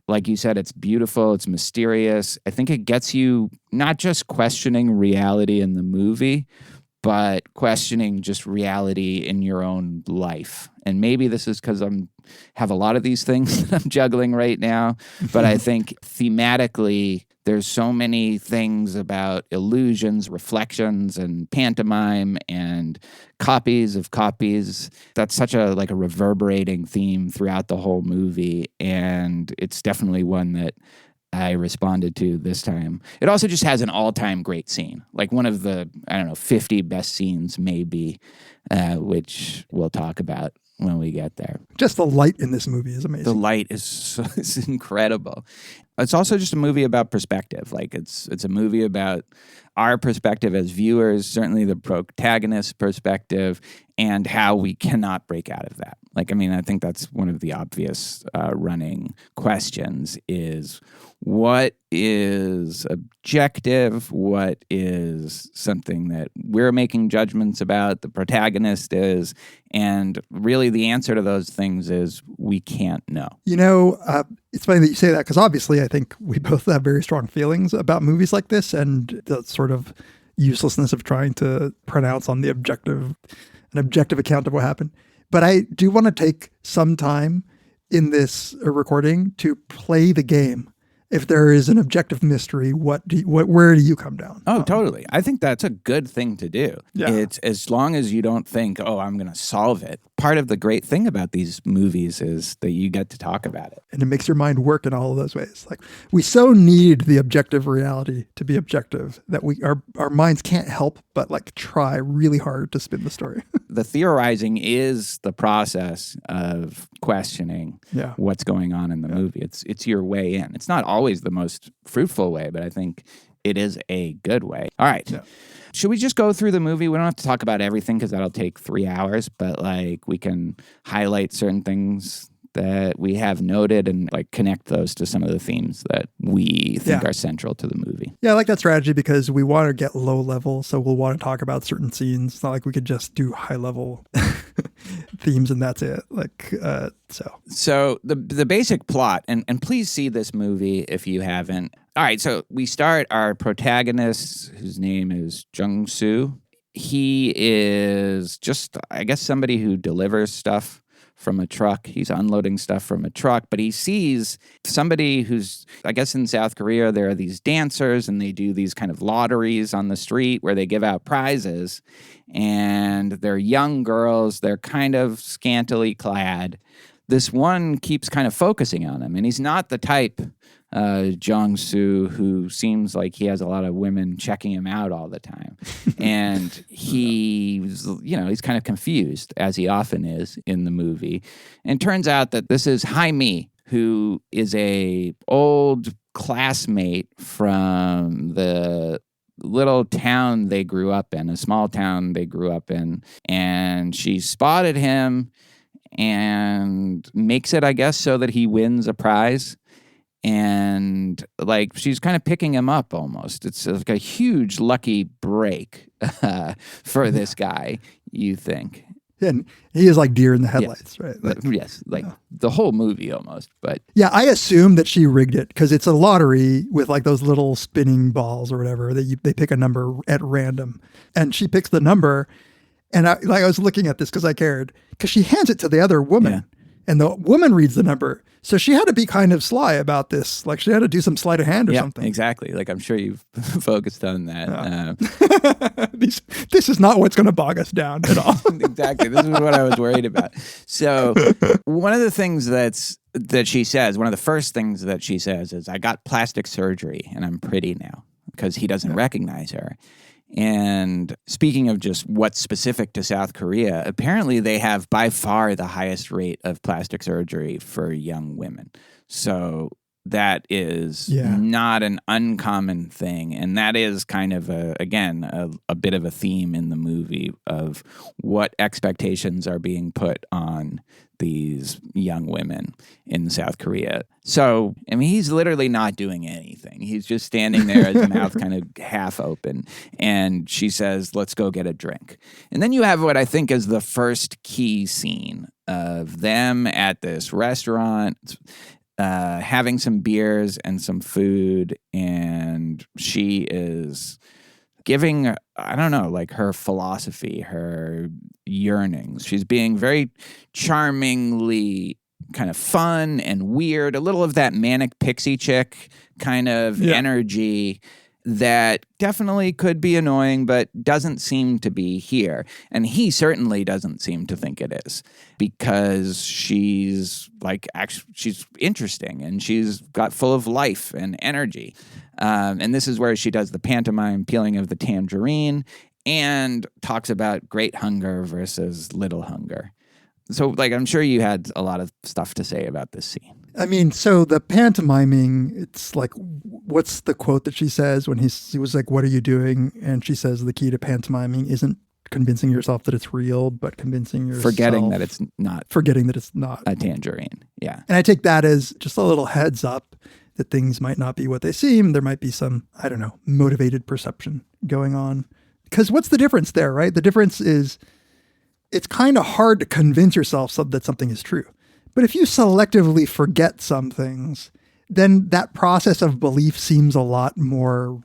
Like you said, it's beautiful, it's mysterious. I think it gets you not just questioning reality in the movie, but questioning just reality in your own life. And maybe this is because I have a lot of these things that I'm juggling right now, but I think thematically there's so many things about illusions, reflections, and pantomime and copies of copies. That's such a reverberating theme throughout the whole movie, and it's definitely one that I responded to this time. It also just has an all-time great scene, like one of the, 50 best scenes maybe, which we'll talk about when we get there. Just the light in this movie is amazing. The light is incredible. It's also just a movie about perspective. Like, it's a movie about our perspective as viewers, certainly the protagonist's perspective, and how we cannot break out of that. Like, I mean, I think that's one of the obvious running questions is, what is objective? What is something that we're making judgments about, the protagonist is? And really the answer to those things is we can't know. It's funny that you say that, because obviously I think we both have very strong feelings about movies like this and the sort of uselessness of trying to pronounce on an objective account of what happened. But I do want to take some time in this recording to play the game. If there is an objective mystery, where do you come down? Oh, totally. I think that's a good thing to do. Yeah. It's as long as you don't think, I'm going to solve it. Part of the great thing about these movies is that you get to talk about it. And it makes your mind work in all of those ways. Like, we so need the objective reality to be objective that our minds can't help but try really hard to spin the story. The theorizing is the process of questioning what's going on in the movie. It's your way in. It's not always the most fruitful way, but I think it is a good way. All right. Yeah. Should we just go through the movie? We don't have to talk about everything because that'll take 3 hours, but we can highlight certain things that we have noted and connect those to some of the themes that we think are central to the movie. Yeah, I like that strategy because we want to get low level, so we'll want to talk about certain scenes. It's not like we could just do high level themes and that's it. So the basic plot, and please see this movie if you haven't. All right, so we start our protagonist, whose name is Jung-soo. He is just, I guess, somebody who delivers stuff from a truck. He's unloading stuff from a truck, but he sees somebody who's, I guess in South Korea, there are these dancers and they do these kind of lotteries on the street where they give out prizes, and they're young girls. They're kind of scantily clad. This one keeps kind of focusing on him, and he's not the type, Jung-soo, who seems like he has a lot of women checking him out all the time. And he's kind of confused, as he often is in the movie. And turns out that this is Jaime, who is a old classmate from the little town they grew up in, a small town they grew up in. And she spotted him and makes it, I guess, so that he wins a prize. And she's kind of picking him up almost. It's like a huge lucky break for this guy, you think. And he is like deer in the headlights, right? Like, Yes, like the whole movie almost. But yeah, I assume that she rigged it because it's a lottery with like those little spinning balls or whatever that they pick a number at random, and she picks the number. And I was looking at this because I cared, because she hands it to the other woman, and the woman reads the number. So she had to be kind of sly about this. Like she had to do some sleight of hand or something. Exactly. Like I'm sure you've focused on that. This is not what's going to bog us down at all. Exactly. This is what I was worried about. So one of the things that she says, one of the first things that she says is, I got plastic surgery and I'm pretty now, because he doesn't recognize her. And speaking of just what's specific to South Korea, apparently they have by far the highest rate of plastic surgery for young women. So that is not an uncommon thing. And that is kind of, a bit of a theme in the movie of what expectations are being put on these young women in South Korea. So, I mean, he's literally not doing anything. He's just standing there, his mouth kind of half open. And she says, let's go get a drink. And then you have what I think is the first key scene of them at this restaurant, having some beers and some food. And she is giving, I don't know, like her philosophy, her yearnings. She's being very charmingly kind of fun and weird, a little of that manic pixie chick kind of energy that definitely could be annoying, but doesn't seem to be here. And he certainly doesn't seem to think it is, because she's she's interesting and she's got full of life and energy. And this is where she does the pantomime peeling of the tangerine and talks about great hunger versus little hunger. So, like, I'm sure you had a lot of stuff to say about this scene. I mean, so the pantomiming, it's like, what's the quote that she says when he was like, what are you doing? And she says, the key to pantomiming isn't convincing yourself that it's real, but convincing yourself. Forgetting that it's not a tangerine. Yeah. And I take that as just a little heads up that things might not be what they seem. There might be some, I don't know, motivated perception going on. Because what's the difference there, right? The difference is it's kind of hard to convince yourself that something is true. But if you selectively forget some things, then that process of belief seems a lot more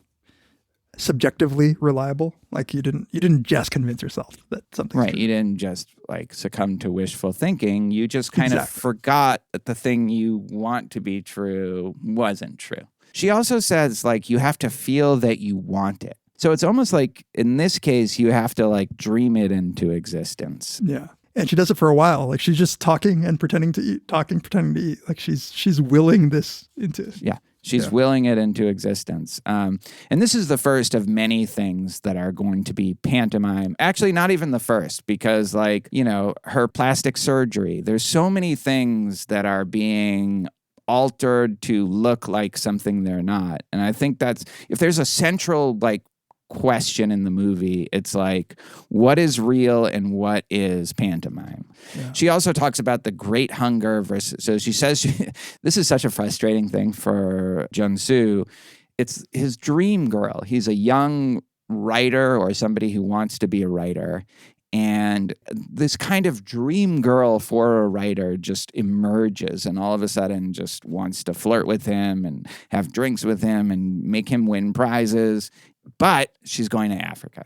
subjectively reliable. Like you didn't just convince yourself that something's right. true. You didn't just like succumb to wishful thinking. You just kind of forgot that the thing you want to be true wasn't true. She also says, like, you have to feel that you want it. So it's almost like in this case, you have to like dream it into existence. Yeah. And she does it for a while. Like she's just talking and pretending to eat, pretending to eat. Like she's willing this into. Yeah. She's willing it into existence. And this is the first of many things that are going to be pantomime. Actually, not even the first, because like, you know, her plastic surgery, there's so many things that are being altered to look like something they're not. And I think that's, if there's a central like question in the movie, it's like, what is real and what is pantomime? Yeah. She also talks about the great hunger versus, so she says, this is such a frustrating thing for Jung-soo. It's his dream girl. He's a young writer or somebody who wants to be a writer. And this kind of dream girl for a writer just emerges and all of a sudden just wants to flirt with him and have drinks with him and make him win prizes. But she's going to Africa.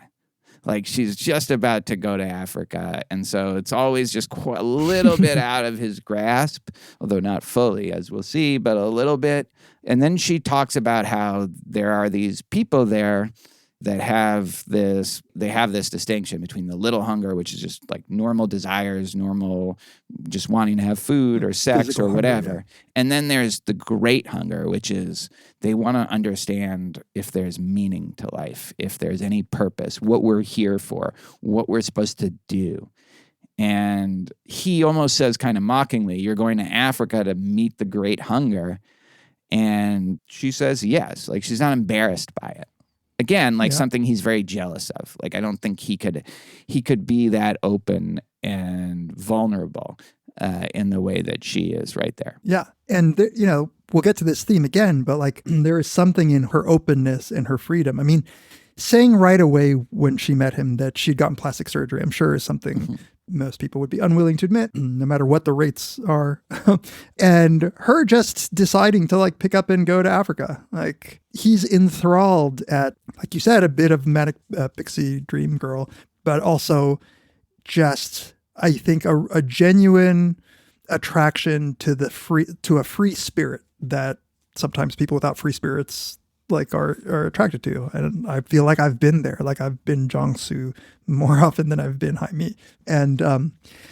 Like she's just about to go to Africa. And so it's always just a little bit out of his grasp, although not fully, as we'll see, but a little bit. And then she talks about how there are these people there that have this distinction between the little hunger, which is just like normal desires, normal just wanting to have food or sex physical or whatever. Hunger, yeah. And then there's the great hunger, which is they want to understand if there's meaning to life, if there's any purpose, what we're here for, what we're supposed to do. And he almost says kind of mockingly, you're going to Africa to meet the great hunger. And she says yes, like she's not embarrassed by it. Again, like something he's very jealous of. Like I don't think he could be that open and vulnerable in the way that she is right there. Yeah, and you know, we'll get to this theme again, but like there is something in her openness and her freedom. I mean, saying right away when she met him that she'd gotten plastic surgery, I'm sure is something most people would be unwilling to admit, no matter what the rates are. And her just deciding to like pick up and go to Africa. Like he's enthralled at, like you said, a bit of manic pixie dream girl, but also just, I think, a genuine attraction to a free spirit that sometimes people without free spirits like are attracted to. And I feel like I've been there. Like I've been Jong-soo more often than I've been Haimi. And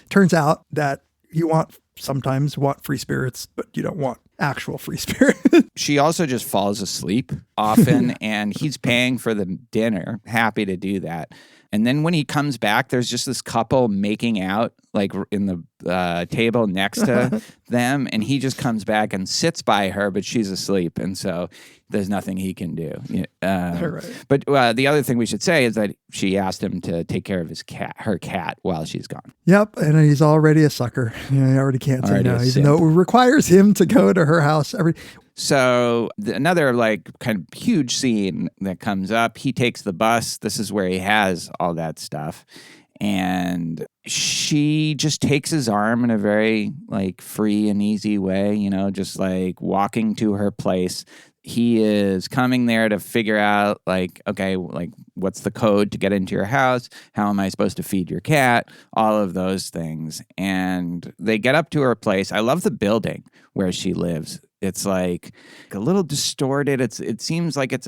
turns out that you sometimes want free spirits, but you don't want actual free spirit. She also just falls asleep often, and he's paying for the dinner, happy to do that. And then when he comes back, there's just this couple making out like in the table next to them. And he just comes back and sits by her, but she's asleep. And so there's nothing he can do. Right. But the other thing we should say is that she asked him to take care of her cat while she's gone. Yep. And he's already a sucker. He already can't say no, even simp. though it requires him to go to her house So another like kind of huge scene that comes up, he takes the bus. This is where he has all that stuff. And she just takes his arm in a very like free and easy way, just like walking to her place. He is coming there to figure out like, okay, like what's the code to get into your house? How am I supposed to feed your cat? All of those things. And they get up to her place. I love the building where she lives. It's like a little distorted. It seems like it's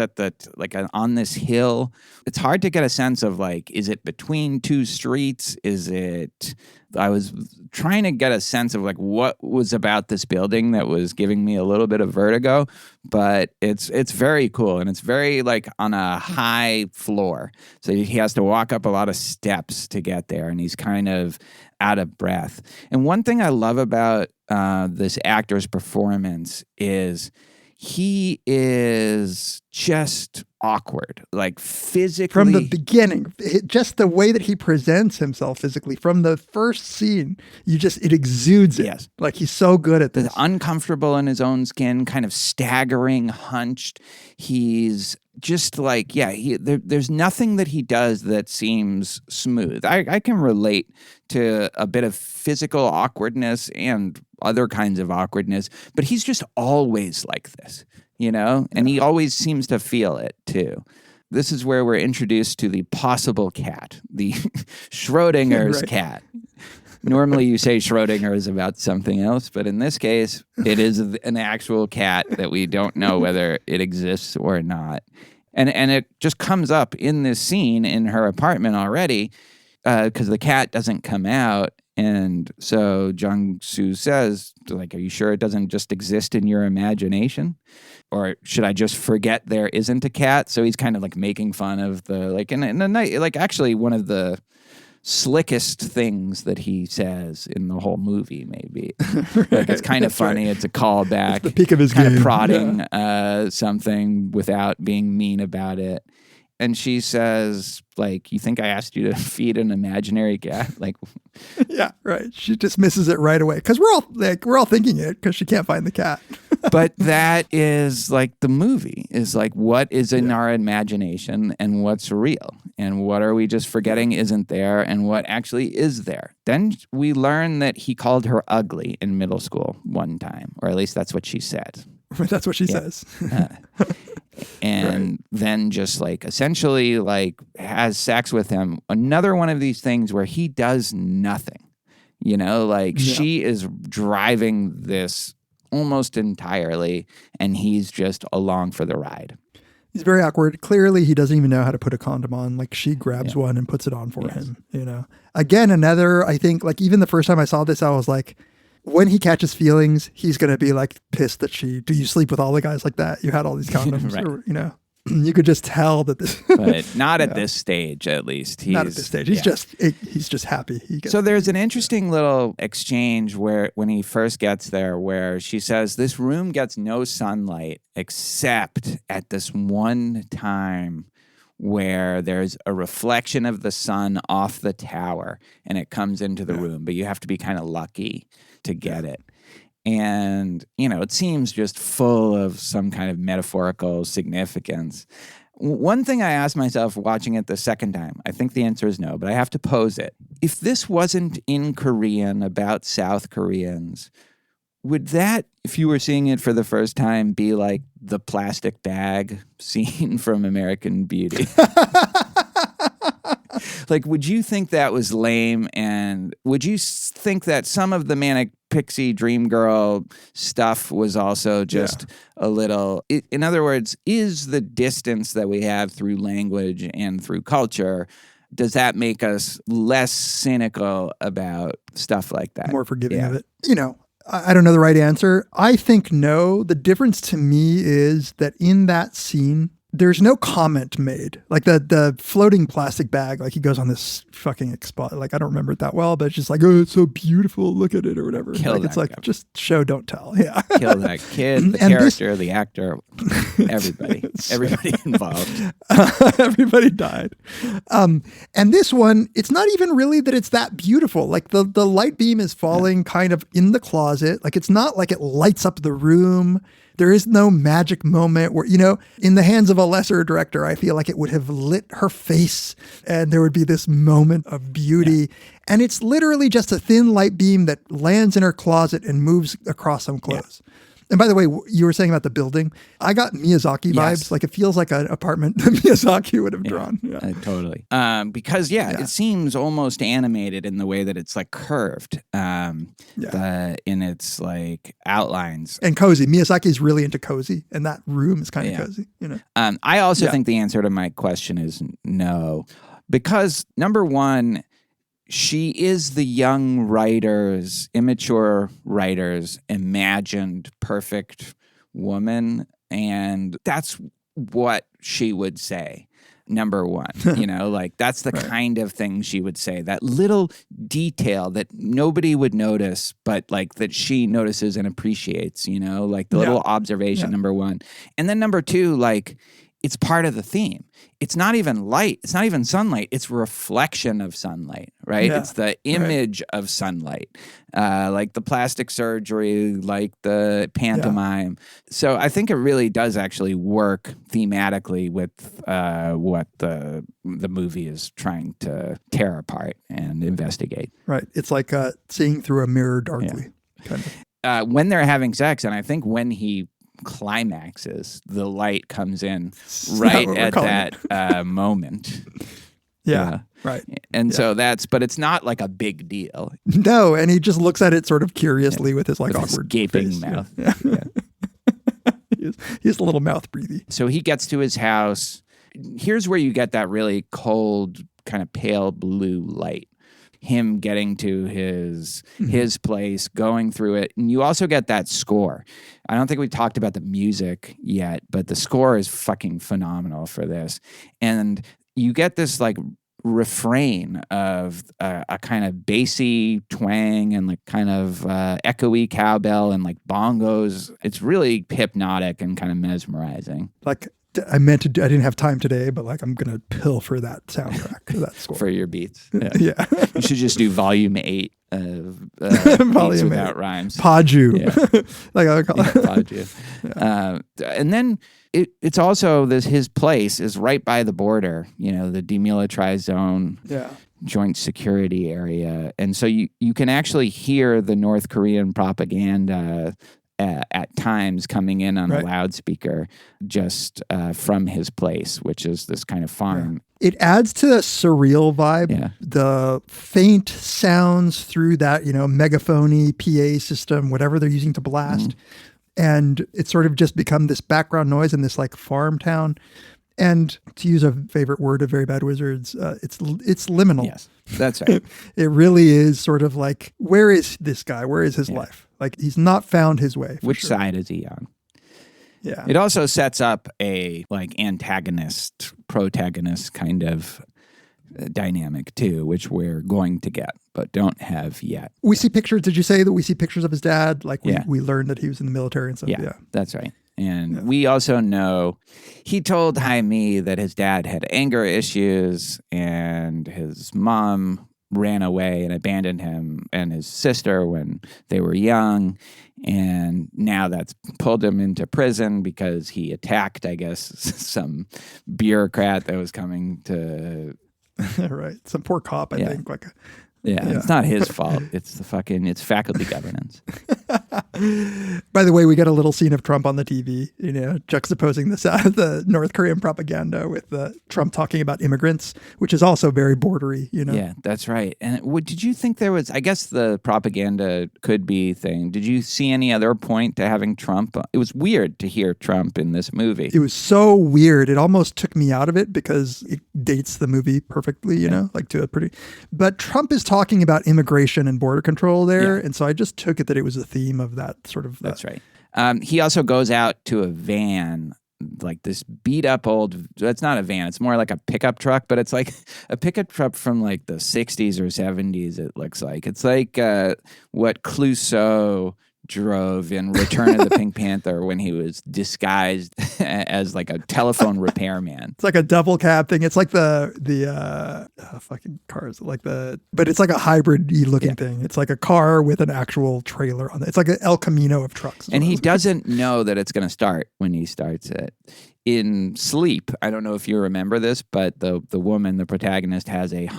on this hill. It's hard to get a sense of like, is it between two streets? I was trying to get a sense of like what was about this building that was giving me a little bit of vertigo, but it's very cool, and it's very like on a high floor. So he has to walk up a lot of steps to get there, and he's kind of out of breath. And one thing I love about this actor's performance is he is just awkward, like physically. From the beginning, just the way that he presents himself physically, from the first scene, it exudes it. Yes. Like he's so good at this. Uncomfortable in his own skin, kind of staggering, hunched. He's just like, there's nothing that he does that seems smooth. I can relate to a bit of physical awkwardness and other kinds of awkwardness, but he's just always like this, and he always seems to feel it too. This is where we're introduced to the possible cat, the Schrödinger's cat. Normally you say Schrödinger is about something else, but in this case, it is an actual cat that we don't know whether it exists or not. And it just comes up in this scene in her apartment already because the cat doesn't come out. And so Jong-soo says, like, are you sure it doesn't just exist in your imagination? Or should I just forget there isn't a cat? So he's kind of like making fun of the, like, in a night, like actually one of the slickest things that he says in the whole movie, maybe. Right. Like it's kind of funny. Right. It's a callback. It's the peak of his kind game. Of prodding something without being mean about it. And she says, like, you think I asked you to feed an imaginary cat? Like, yeah, right. She dismisses it right away because we're all thinking it because she can't find the cat. But that is like the movie is like what is in our imagination and what's real and what are we just forgetting isn't there and what actually is there. Then we learn that he called her ugly in middle school one time, or at least that's what she said. That's what she says. And then just like essentially like has sex with him. Another one of these things where he does nothing, she is driving this almost entirely and he's just along for the ride. He's very awkward. Clearly he doesn't even know how to put a condom on. Like she grabs one and puts it on for him, Again, I think like even the first time I saw this, I was like, when he catches feelings, he's going to be like pissed that do you sleep with all the guys like that? You had all these condoms, right. or, you could just tell that this. But not at this stage, at least. Not at this stage. He's just happy. So there's an interesting little exchange where when he first gets there, where she says this room gets no sunlight except at this one time where there's a reflection of the sun off the tower and it comes into the room, but you have to be kind of lucky to get it. And, it seems just full of some kind of metaphorical significance. One thing I asked myself watching it the second time, I think the answer is no, but I have to pose it. If this wasn't in Korean about South Koreans, would that, if you were seeing it for the first time, be like the plastic bag scene from American Beauty? Like, would you think that was lame? And would you think that some of the Manic Pixie Dream Girl stuff was also just a little... In other words, is the distance that we have through language and through culture, does that make us less cynical about stuff like that? More forgiving of it. You know, I don't know the right answer. I think no. The difference to me is that in that scene, there's no comment made. Like the floating plastic bag, like he goes on this fucking like I don't remember it that well, but it's just like, oh, it's so beautiful, look at it or whatever. Like it's like, just show, don't tell. Yeah. Kill that kid, the character, the actor, everybody involved. Everybody died. And this one, it's not even really that it's that beautiful. Like the light beam is falling kind of in the closet. Like it's not like it lights up the room. There is no magic moment where, you know, in the hands of a lesser director, I feel like it would have lit her face and there would be this moment of beauty. Yeah. And it's literally just a thin light beam that lands in her closet and moves across some clothes. Yeah. And by the way, you were saying about the building. I got Miyazaki vibes. Like it feels like an apartment that Miyazaki would have drawn. Yeah. Totally. Because it seems almost animated in the way that it's like curved in its like outlines. And cozy. Miyazaki is really into cozy, and that room is kind of cozy. You know. I also think the answer to my question is no, because number one, she is the young writer's, immature writer's imagined perfect woman. And that's what she would say, number one. You know, like that's the kind of thing she would say. That little detail that nobody would notice, but like that she notices and appreciates, you know, like the little observation, number one. And then number two, like, it's part of the theme. It's not even light. It's not even sunlight. It's reflection of sunlight, right? Yeah. It's the image of sunlight, like the plastic surgery, like the pantomime. So I think it really does actually work thematically with what the movie is trying to tear apart and investigate. Right. It's like seeing through a mirror darkly. Yeah. Kind of. When they're having sex, and I think when he climaxes, the light comes in right at that moment. Yeah, right. And so but it's not like a big deal. No, and he just looks at it sort of curiously with his like with awkward his gaping face. mouth. He has a little mouth breathy. So he gets to his house. Here's where you get that really cold, kind of pale blue light. Him getting to his place, going through it. And you also get that score. I don't think we talked about the music yet, but the score is fucking phenomenal for this. And you get this like refrain of a kind of bassy twang and like kind of echoey cowbell and like bongos. It's really hypnotic and kind of mesmerizing. Like, I meant to do, I didn't have time today, but like I'm going to pilfer that soundtrack, that score. For your beats. Yeah. You should just do volume 8 of Beats Without Rhymes. Paju. Yeah. Like I would call it. Paju. Yeah. And then it's also his place is right by the border, you know, the demilitarized zone. Yeah. Joint security area. And so you can actually hear the North Korean propaganda at times coming in on a loudspeaker just from his place, which is this kind of farm. It adds to the surreal vibe. Yeah. The faint sounds through that, you know, megaphony PA system, whatever they're using to blast. And it's sort of just become this background noise in this like farm town. And to use a favorite word of Very Bad Wizards, it's liminal. Yes, that's right. It really is sort of like, where is this guy? Where is his life? Like, he's not found his way. Which side is he on? Yeah. It also sets up a like antagonist, protagonist kind of dynamic too, which we're going to get, but don't have yet. We see pictures. Did you say that we see pictures of his dad? Like we learned that he was in the military and stuff. Yeah, that's right. And we also know he told Jaime that his dad had anger issues and his mom ran away and abandoned him and his sister when they were young. And now that's pulled him into prison because he attacked, I guess, some bureaucrat that was coming to... Right. Some poor cop, I think. It's not his fault. It's faculty governance. By the way, we get a little scene of Trump on the TV, juxtaposing the North Korean propaganda with Trump talking about immigrants, which is also very bordery, Yeah, that's right. And did you think there was, I guess the propaganda could be thing. Did you see any other point to having Trump? It was weird to hear Trump in this movie. It was so weird. It almost took me out of it because it dates the movie perfectly, but Trump is talking about immigration and border control there. Yeah. And so I just took it that it was a theme of that sort of. That's right. He also goes out to a van, like this beat up old, it's not a van, it's more like a pickup truck, but it's like a pickup truck from like the 60s or 70s, it looks like. It's like what Clouseau drove in Return of the Pink Panther when he was disguised as like a telephone repairman. It's like a double cab thing. It's like the fucking cars, but it's like a hybrid-y looking thing. It's like a car with an actual trailer on it. It's like an El Camino of trucks. And he doesn't know that it's going to start when he starts it. In Sleep, I don't know if you remember this, but the woman, the protagonist, has a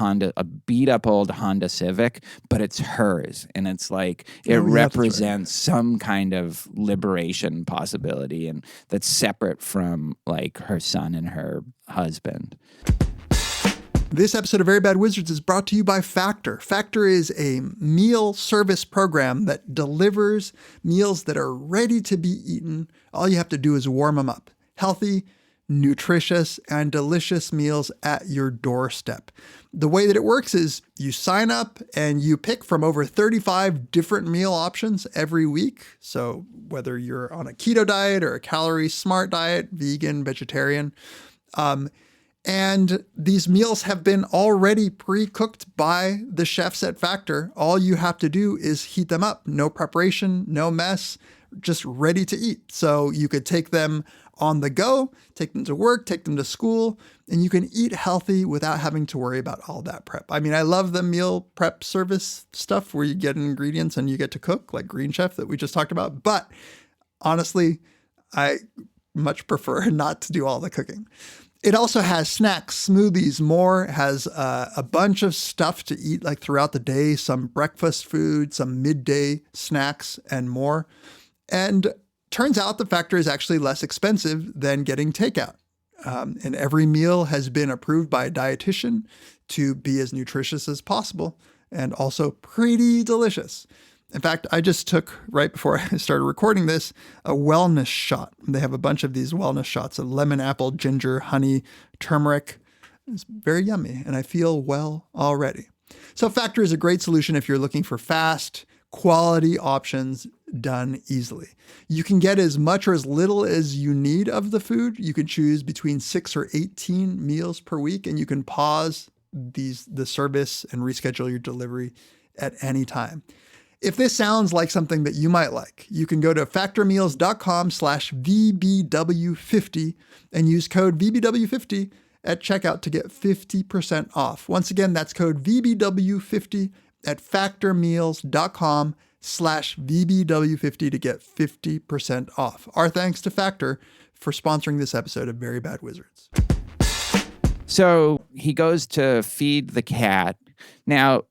beat up old Honda Civic, but it's hers, and it's like it represents some kind of liberation possibility, and that's separate from like her son and her husband. This episode of Very Bad Wizards is brought to you by Factor. Factor is a meal service program that delivers meals that are ready to be eaten. All you have to do is warm them up. Healthy, nutritious, and delicious meals at your doorstep. The way that it works is you sign up and you pick from over 35 different meal options every week. So whether you're on a keto diet or a calorie smart diet, vegan, vegetarian, and these meals have been already pre-cooked by the chefs at Factor. All you have to do is heat them up. No preparation, no mess, just ready to eat. So you could take them on the go, take them to work, take them to school, and you can eat healthy without having to worry about all that prep. I mean, I love the meal prep service stuff where you get ingredients and you get to cook, like Green Chef that we just talked about. But honestly, I much prefer not to do all the cooking. It also has snacks, smoothies, more, has a bunch of stuff to eat like throughout the day, some breakfast food, some midday snacks, and more. And turns out the Factor is actually less expensive than getting takeout. And every meal has been approved by a dietitian to be as nutritious as possible and also pretty delicious. In fact, I just took, right before I started recording this, a wellness shot. They have a bunch of these wellness shots of lemon, apple, ginger, honey, turmeric. It's very yummy, and I feel well already. So Factor is a great solution if you're looking for fast, quality options done easily. You can get as much or as little as you need of the food. You can choose between 6 or 18 meals per week, and you can pause the service and reschedule your delivery at any time. If this sounds like something that you might like, you can go to factormeals.com/VBW50 and use code VBW50 at checkout to get 50% off. Once again, that's code VBW50 at factormeals.com/VBW50 to get 50% off. Our thanks to Factor for sponsoring this episode of Very Bad Wizards. So he goes to feed the cat. Now,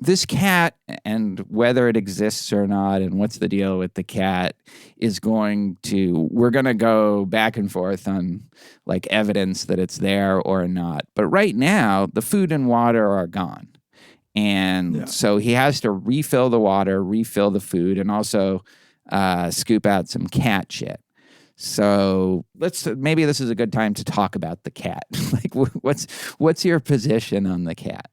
this cat, and whether it exists or not, and what's the deal with the cat, we're going to go back and forth on like evidence that it's there or not. But right now, the food and water are gone. And so he has to refill the water, refill the food, and also scoop out some cat shit. So maybe this is a good time to talk about the cat. Like, what's your position on the cat?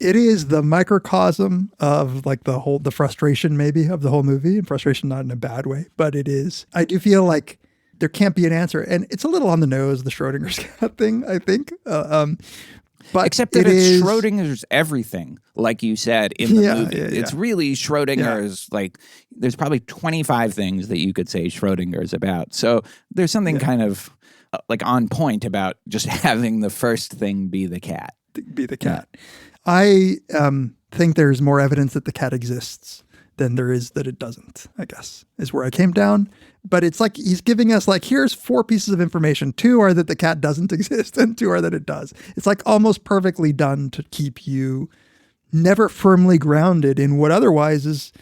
It is the microcosm of like the frustration maybe of the whole movie, and frustration not in a bad way, but it is. I do feel like there can't be an answer, and it's a little on the nose, the Schrödinger's cat thing, I think. But except that it's Schrödinger's everything, like you said in the movie. It's really Schrödinger's, like, there's probably 25 things that you could say Schrödinger's about. So there's something kind of like on point about just having the first thing be the cat. Be the cat. I think there's more evidence that the cat exists than there is that it doesn't, I guess, is where I came down. But it's like he's giving us like, here's 4 pieces of information. 2 are that the cat doesn't exist and 2 are that it does. It's like almost perfectly done to keep you never firmly grounded in what otherwise is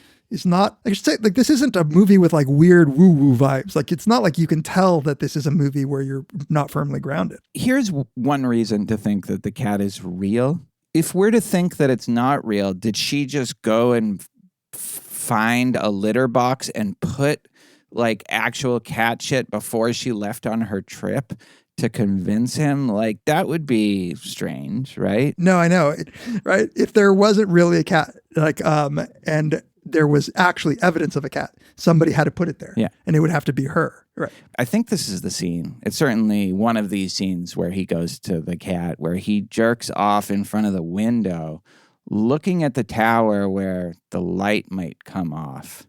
not, I should say, like, this isn't a movie with like weird woo-woo vibes. Like, it's not like you can tell that this is a movie where you're not firmly grounded. Here's one reason to think that the cat is real. If we're to think that it's not real, did she just go and find a litter box and put like actual cat shit before she left on her trip to convince him? Like, that would be strange, right? No, I know, right? If there wasn't really a cat, like, and there was actually evidence of a cat, somebody had to put it there. Yeah. And it would have to be her. Right. I think this is the scene. It's certainly one of these scenes where he goes to the cat, where he jerks off in front of the window, looking at the tower where the light might come off.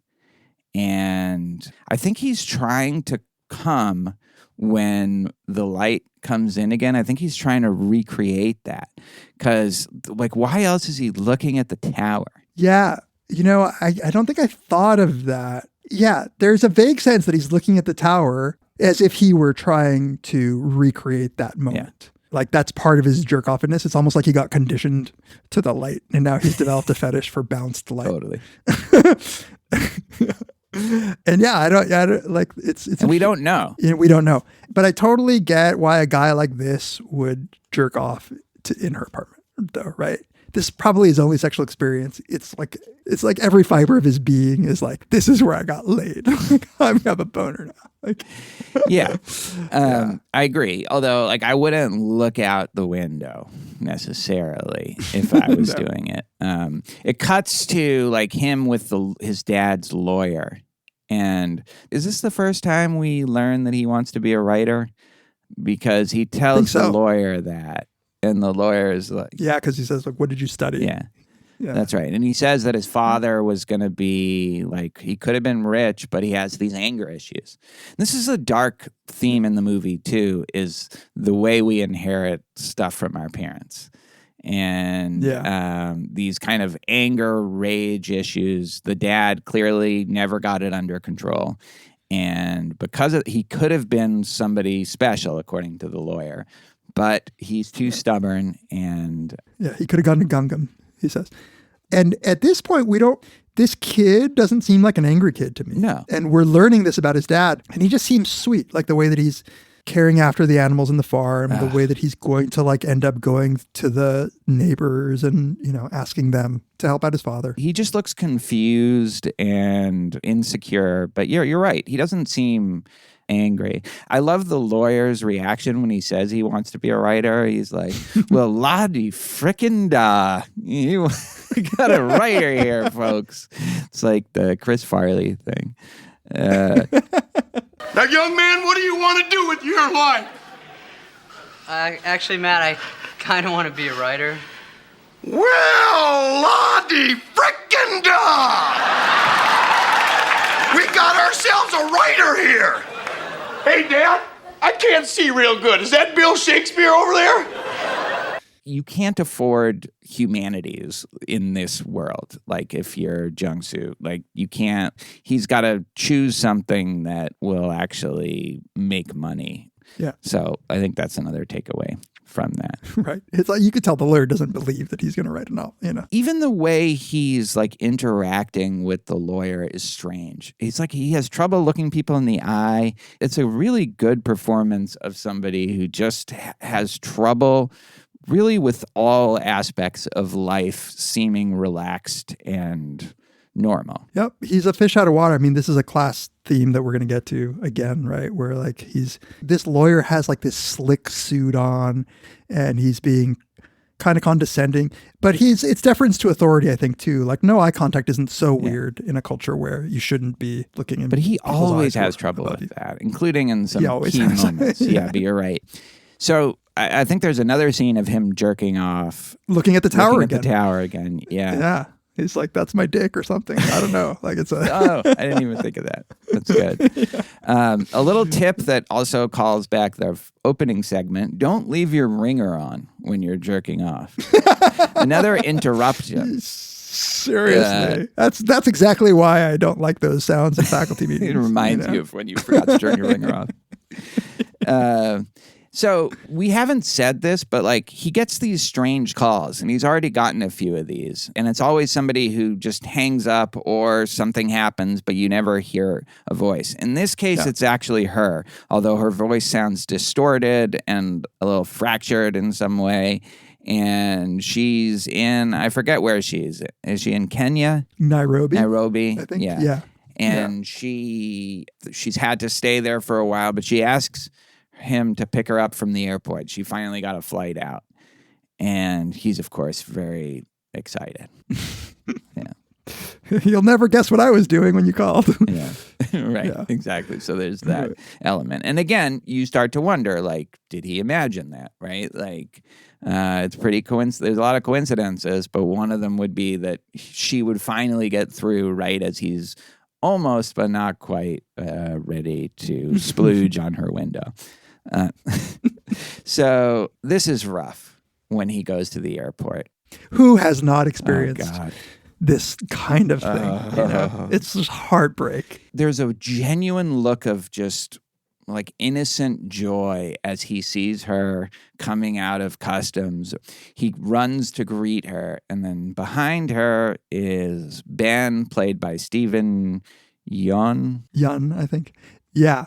And I think he's trying to come when the light comes in again. I think he's trying to recreate that. Because, like, why else is he looking at the tower? Yeah. You know, I don't think I thought of that. Yeah, there's a vague sense that he's looking at the tower as if he were trying to recreate that moment. Yeah. Like, that's part of his jerk-offness. It's almost like he got conditioned to the light, and now he's developed a fetish for bounced light. Totally. And yeah, I don't like, it's and we don't know. We don't know. But I totally get why a guy like this would jerk off in her apartment, though, right? This probably his only sexual experience. It's like every fiber of his being is like, this is where I got laid. I have a boner now. Like, yeah. I agree. Although, like, I wouldn't look out the window necessarily if I was doing it. It cuts to like him with his dad's lawyer. And is this the first time we learn that he wants to be a writer? Because he tells the lawyer that. And the lawyer is like... Yeah, because he says, like, what did you study? Yeah, that's right. And he says that his father was going to be, like, he could have been rich, but he has these anger issues. This is a dark theme in the movie, too, is the way we inherit stuff from our parents. And these kind of anger, rage issues, the dad clearly never got it under control. And because he could have been somebody special, according to the lawyer, but he's too stubborn, and... Yeah, he could have gone to Gungam, he says. And at this point, this kid doesn't seem like an angry kid to me. No. And we're learning this about his dad, and he just seems sweet, like the way that he's caring after the animals in the farm, the way that he's going to like end up going to the neighbors and, you know, asking them to help out his father. He just looks confused and insecure, but you're right. He doesn't seem... angry. I love the lawyer's reaction when he says he wants to be a writer. He's like, well, la-di frickin' da. You got a writer here, folks. It's like the Chris Farley thing. Now, young man, what do you want to do with your life? Actually, Matt, I kind of want to be a writer. Well, la-di frickin' da. We got ourselves a writer here. Hey, Dad, I can't see real good. Is that Bill Shakespeare over there? You can't afford humanities in this world. Like, if you're Jung-soo, like, you can't. He's got to choose something that will actually make money. Yeah. So I think that's another takeaway from that. Right. It's like you could tell the lawyer doesn't believe that he's going to write a novel, you know. Even the way he's like interacting with the lawyer is strange. He's like, he has trouble looking people in the eye. It's a really good performance of somebody who just has trouble really with all aspects of life seeming relaxed and normal. Yep. He's a fish out of water. I mean, this is a class theme that we're going to get to again, right? Where like this lawyer has like this slick suit on and he's being kind of condescending, but it's deference to authority, I think, too. Like, no eye contact isn't so weird in a culture where you shouldn't be looking in. But he always has trouble with that, including in some key moments. Yeah, but you're right. So I think there's another scene of him jerking off. Looking at the tower again. Yeah. Yeah. He's like, that's my dick or something. I don't know. Like it's a. Oh, I didn't even think of that. That's good. A little tip that also calls back the opening segment: don't leave your ringer on when you're jerking off. Another interruption. Seriously, that's exactly why I don't like those sounds in faculty meetings. It reminds you of when you forgot to turn your ringer off. So we haven't said this, but like he gets these strange calls, and he's already gotten a few of these, and it's always somebody who just hangs up or something happens, but you never hear a voice. In this case, it's actually her, although her voice sounds distorted and a little fractured in some way. And she's in, I forget where she is. Is she in Kenya? Nairobi, I think. Yeah. And she's had to stay there for a while, but she asks him to pick her up from the airport. She finally got a flight out. And he's, of course, very excited. You'll never guess what I was doing when you called. Yeah, right. Yeah. Exactly. So there's that element. And again, you start to wonder, like, did he imagine that, right? Like, it's pretty there's a lot of coincidences, but one of them would be that she would finally get through right as he's almost, but not quite ready to splooge on her window. So this is rough when he goes to the airport. Who has not experienced this kind of thing? It's just heartbreak. There's a genuine look of just like innocent joy as he sees her coming out of customs. He runs to greet her, and then behind her is Ben, played by Steven Yeun. Yeun, I think. Yeah.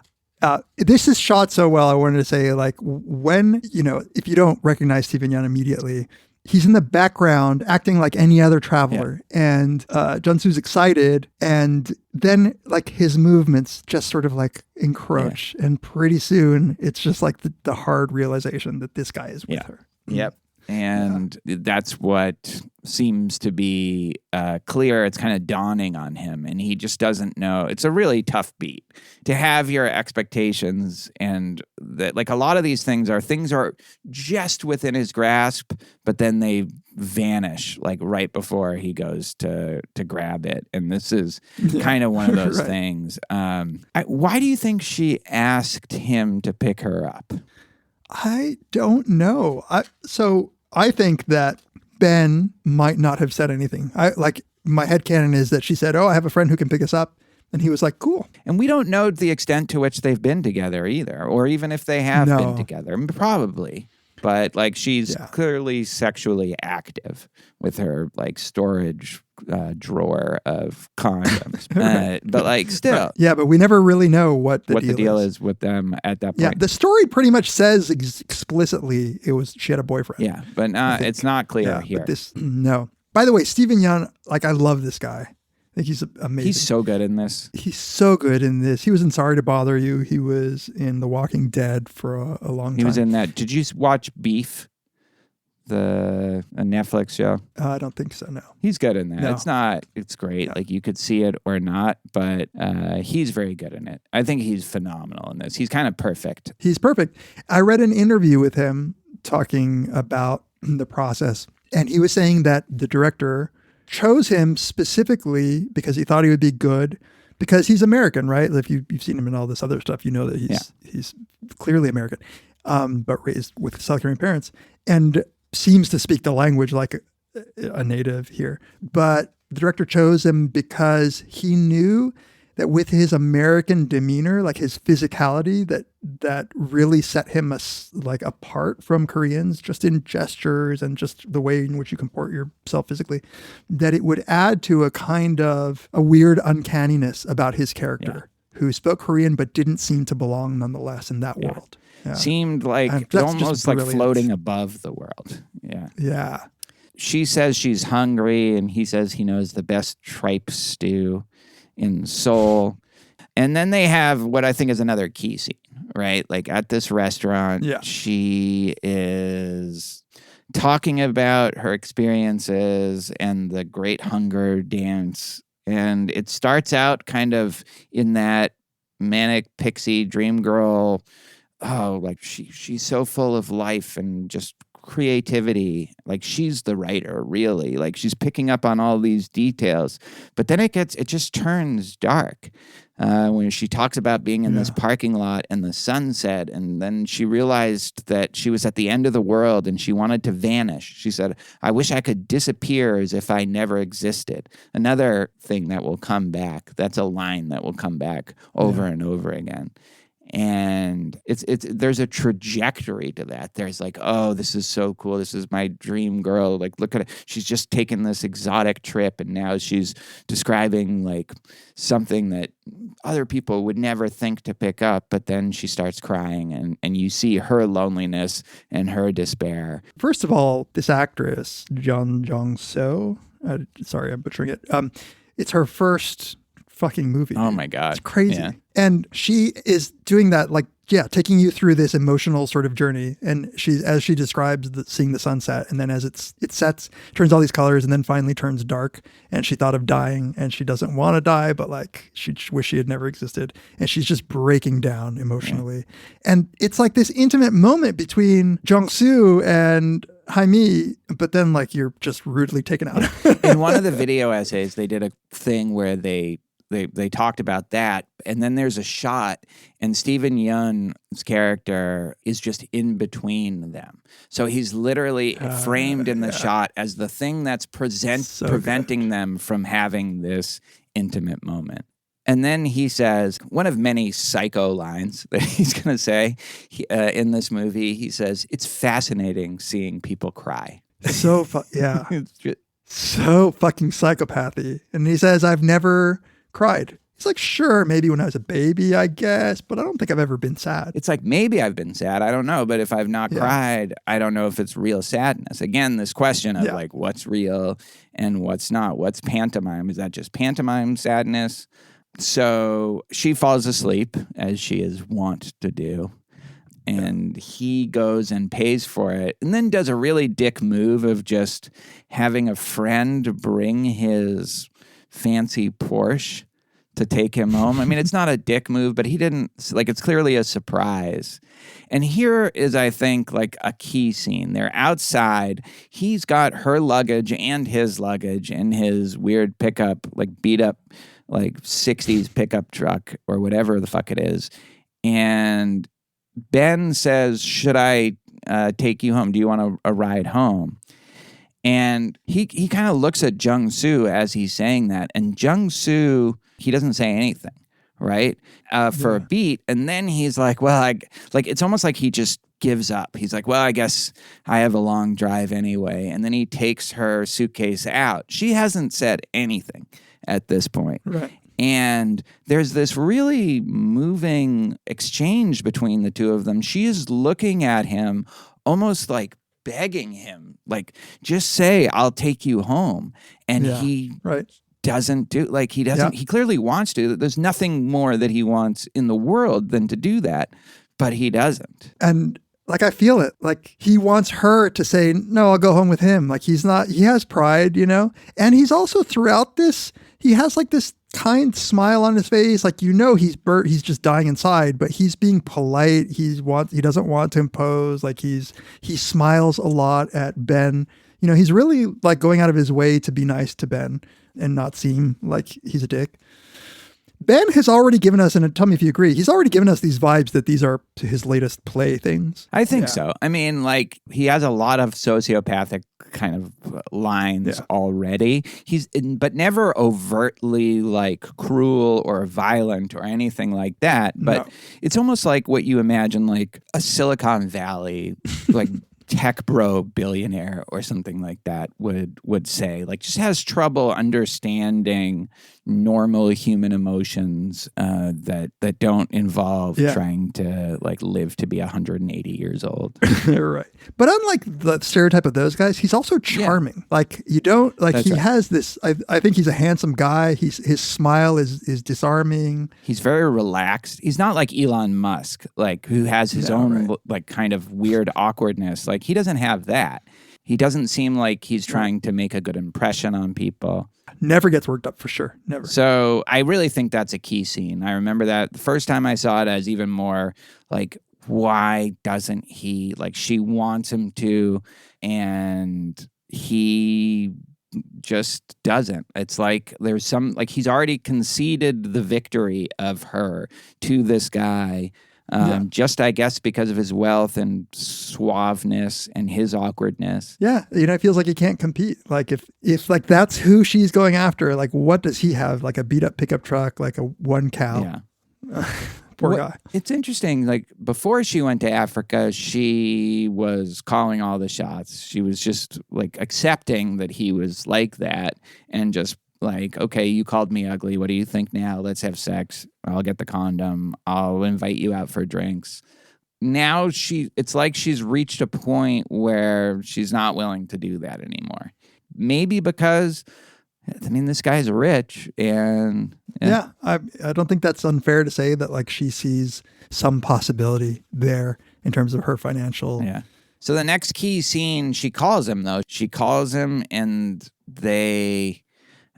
This is shot so well. I wanted to say, like, when, if you don't recognize Steven Yeun immediately, he's in the background acting like any other traveler. Yeah. And Junsu's excited. And then, like, his movements just sort of like encroach. Yeah. And pretty soon it's just like the hard realization that this guy is with her. Yep. And that's what seems to be clear. It's kind of dawning on him, and he just doesn't know. It's a really tough beat to have your expectations, and that, like, a lot of these things are just within his grasp, but then they vanish like right before he goes to grab it. And this is kind of one of those things. Why do you think she asked him to pick her up? I don't know. I think that Ben might not have said anything. My headcanon is that she said, "Oh, I have a friend who can pick us up." And he was like, "Cool." And we don't know the extent to which they've been together either, or even if they have been together. Probably. But like she's clearly sexually active with her like storage drawer of condoms. But like still. Yeah, but we never really know what the deal is with them at that point. Yeah, the story pretty much says explicitly she had a boyfriend. Yeah, but it's not clear here. But no. By the way, Steven Yeun, like, I love this guy. I think he's amazing. He's so good in this. He's so good in this. He was in Sorry to Bother You. He was in The Walking Dead for a long time. He was in that. Did you watch Beef, a Netflix show? I don't think so, no. He's good in that. No. It's great. Yeah. Like, you could see it or not, but he's very good in it. I think he's phenomenal in this. He's kind of perfect. He's perfect. I read an interview with him talking about the process, and he was saying that the director chose him specifically because he thought he would be good, because he's American, right? If you've seen him in all this other stuff, you know that he's clearly American, but raised with South Korean parents and seems to speak the language like a native here. But the director chose him because he knew that with his American demeanor, like his physicality, that really set him apart from Koreans, just in gestures and just the way in which you comport yourself physically, that it would add to a kind of a weird uncanniness about his character, who spoke Korean but didn't seem to belong nonetheless in that world. Yeah. Seemed like almost like floating above the world. Yeah. Yeah. She says she's hungry, and he says he knows the best tripe stew in Seoul. And then they have what I think is another key scene, right? Like at this restaurant, she is talking about her experiences and the Great Hunger Dance. And it starts out kind of in that manic pixie dream girl. Oh, like she's so full of life and just creativity. Like, she's the writer, really. Like, she's picking up on all these details. But then it just turns dark. When she talks about being in this parking lot and the sunset, and then she realized that she was at the end of the world and she wanted to vanish. She said, I wish I could disappear as if I never existed. Another thing that will come back. That's a line that will come back over and over again. And there's a trajectory to that. There's like, oh, this is so cool. This is my dream girl. Like, look at it. She's just taken this exotic trip, and now she's describing like something that other people would never think to pick up. But then she starts crying, and you see her loneliness and her despair. First of all, this actress, Jong-so, sorry, I'm butchering it. It's her first fucking movie. Oh my God. It's crazy. Yeah. And she is doing that, like, taking you through this emotional sort of journey. And as she describes seeing the sunset, and then as it sets, turns all these colors, and then finally turns dark. And she thought of dying, and she doesn't want to die, but like she wish she had never existed. And she's just breaking down emotionally. Yeah. And it's like this intimate moment between Jung-soo and Haimi, but then like you're just rudely taken out. In one of the video essays, they did a thing where they talked about that, and then there's a shot, and Steven Yeun's character is just in between them. So he's literally framed in the shot as the thing that's preventing them from having this intimate moment. And then he says, one of many psycho lines that he's going to say in this movie, he says, it's fascinating seeing people cry. So fucking psychopathy. And he says, I've never cried. He's like, sure, maybe when I was a baby, I guess, but I don't think I've ever been sad. It's like, maybe I've been sad. I don't know. But if I've not cried, I don't know if it's real sadness. Again, this question of like, what's real and what's not? What's pantomime? Is that just pantomime sadness? So she falls asleep, as she is wont to do. And he goes and pays for it, and then does a really dick move of just having a friend bring his fancy Porsche to take him home. I mean, it's not a dick move, but he didn't, like, it's clearly a surprise. And here is, I think, like a key scene. They're outside. He's got her luggage and his luggage in his weird pickup, like beat up, like 60s pickup truck or whatever the fuck it is. And Ben says, should I take you home? Do you want a ride home? And he kind of looks at Jung-soo as he's saying that. And Jung-soo, he doesn't say anything, right? For a beat. And then he's like, well, it's almost like he just gives up. He's like, well, I guess I have a long drive anyway. And then he takes her suitcase out. She hasn't said anything at this point. Right. And there's this really moving exchange between the two of them. She is looking at him almost like begging him, like, just say, I'll take you home. And he doesn't do, like, he doesn't, he clearly wants to. There's nothing more that he wants in the world than to do that, but he doesn't. And like, I feel it. Like, he wants her to say, no, I'll go home with him. Like, he has pride, you know? And he's also, throughout this, he has like this kind smile on his face. Like, you know, he's just dying inside, but he's being polite. He doesn't want to impose. Like, he smiles a lot at Ben. You know, he's really like going out of his way to be nice to Ben and not seem like he's a dick. Ben has already given us, and tell me if you agree, he's already given us ththese vibes that these are his latest play things. I think so. I mean, like, he has a lot of sociopathic kind of lines already. But never overtly like cruel or violent or anything like that. But it's almost like what you imagine, like a Silicon Valley, like tech bro billionaire or something like that would say, like, just has trouble understanding normal human emotions that don't involve trying to like live to be 180 years old. Right. But unlike the stereotype of those guys, he's also charming. Like, you don't like, that's has this, I think he's a handsome guy. His smile is disarming. He's very relaxed. He's not like Elon Musk, like, who has his own like kind of weird awkwardness. Like, he doesn't have that. He doesn't seem like he's trying to make a good impression on people. Never gets worked up, for sure. Never. So I really think that's a key scene. I remember that the first time I saw it as even more like, why doesn't he, like, she wants him to, and he just doesn't. It's like there's some, like, he's already conceded the victory of her to this guy, just, I guess, because of his wealth and suaveness and his awkwardness. Yeah, it feels like he can't compete. Like if like that's who she's going after, like what does he have? Like a beat up pickup truck, like a one cow. Yeah. Poor guy. It's interesting. Like, before she went to Africa, she was calling all the shots. She was just like accepting that he was like that and just like, okay, you called me ugly. What do you think now? Let's have sex. I'll get the condom. I'll invite you out for drinks. Now it's like she's reached a point where she's not willing to do that anymore. Maybe because, I mean, this guy's rich and... Yeah, I don't think that's unfair to say that, like, she sees some possibility there in terms of her financial... Yeah. So the next key scene, she calls him, though. She calls him and they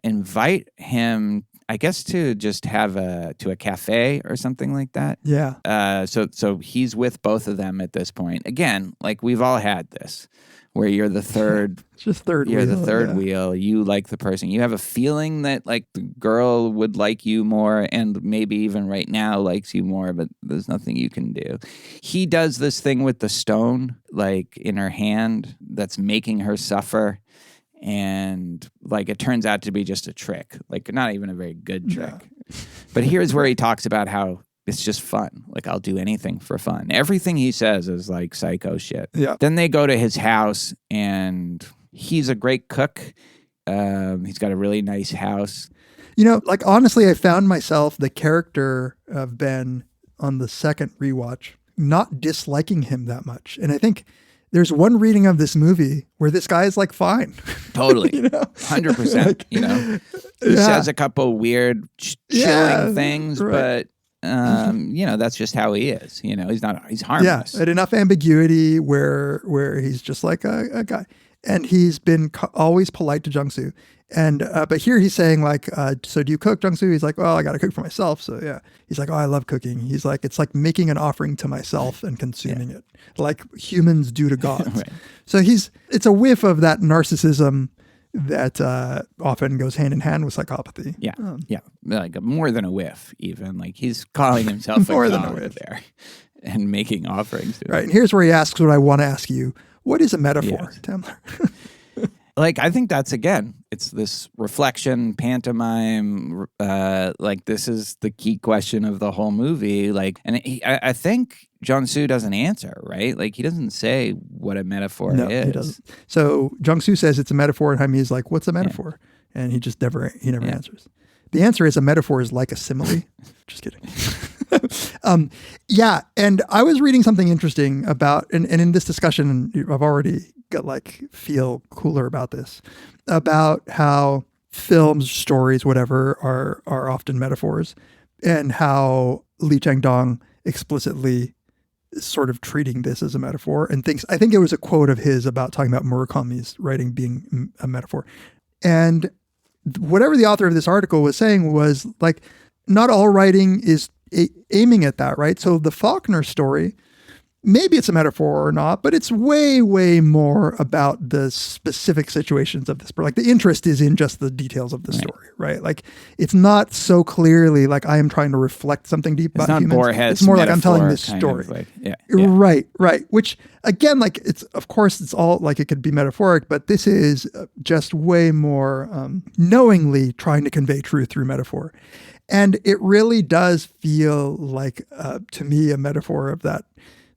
invite him, I guess, to just have a cafe or something like that. Yeah. So he's with both of them at this point. Again, like, we've all had this, where you're the third. Just third you're wheel. the third wheel. You like the person. You have a feeling that, like, the girl would like you more, and maybe even right now likes you more, but there's nothing you can do. He does this thing with the stone, like, in her hand, that's making her suffer. And, like, it turns out to be just a trick, like, not even a very good trick. Yeah. But here's where he talks about how it's just fun. Like, I'll do anything for fun. Everything he says is like psycho shit. Yeah. Then they go to his house, and he's a great cook. He's got a really nice house. Like, honestly, I found myself, the character of Ben on the second rewatch, not disliking him that much. And I think there's one reading of this movie where this guy is, like, fine. Totally. 100%. Like, he says a couple weird chilling things, right. But that's just how he is. He's harmless. Yeah, and enough ambiguity where he's just like a guy. And he's been always polite to Jung-soo. And but here he's saying, like, so do you cook, Jung-soo? He's like, well, I got to cook for myself. So yeah. He's like, oh, I love cooking. He's like, it's like making an offering to myself and consuming it, like humans do to gods. Right. So it's a whiff of that narcissism that often goes hand in hand with psychopathy. Yeah, like more than a whiff, even. Like, he's calling himself more a than god a whiff there and making offerings to right, him. and here's where he asks what I want to ask you. What is a metaphor, Tamler? Like, I think that's, again, it's this reflection, pantomime, like, this is the key question of the whole movie. Like, and I think Jung-soo doesn't answer, right? Like, he doesn't say what a metaphor is. He doesn't. So Jung-soo says it's a metaphor, and Jaime is like, what's a metaphor? Yeah. And he just never answers. The answer is a metaphor is like a simile. Just kidding. Yeah, and I was reading something interesting about, and in this discussion, I've already got, like, feel cooler about this, about how films, stories, whatever, are often metaphors, and how Lee Chang-dong explicitly sort of treating this as a metaphor and thinks, I think it was a quote of his about talking about Murakami's writing being a metaphor. And whatever the author of this article was saying was, like, not all writing is aiming at that, right? So the Faulkner story, maybe it's a metaphor or not, but it's way, way more about the specific situations of this. Like, the interest is in just the details of the story, right? Like, it's not so clearly like I am trying to reflect something deep about humans. Borges, it's more like I'm telling this story. Right. Which, again, like, of course it's all like, it could be metaphoric, but this is just way more knowingly trying to convey truth through metaphor. And it really does feel like, to me, a metaphor of that,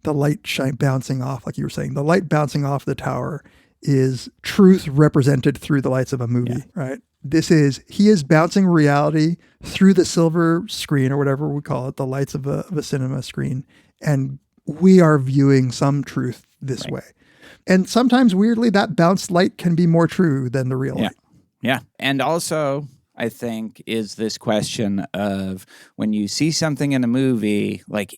the light bouncing off, like you were saying, the light bouncing off the tower is truth represented through the lights of a movie, right? He is bouncing reality through the silver screen, or whatever we call it, the lights of a cinema screen. And we are viewing some truth this way. And sometimes, weirdly, that bounced light can be more true than the real light. Yeah. And also, I think, is this question of when you see something in a movie, like,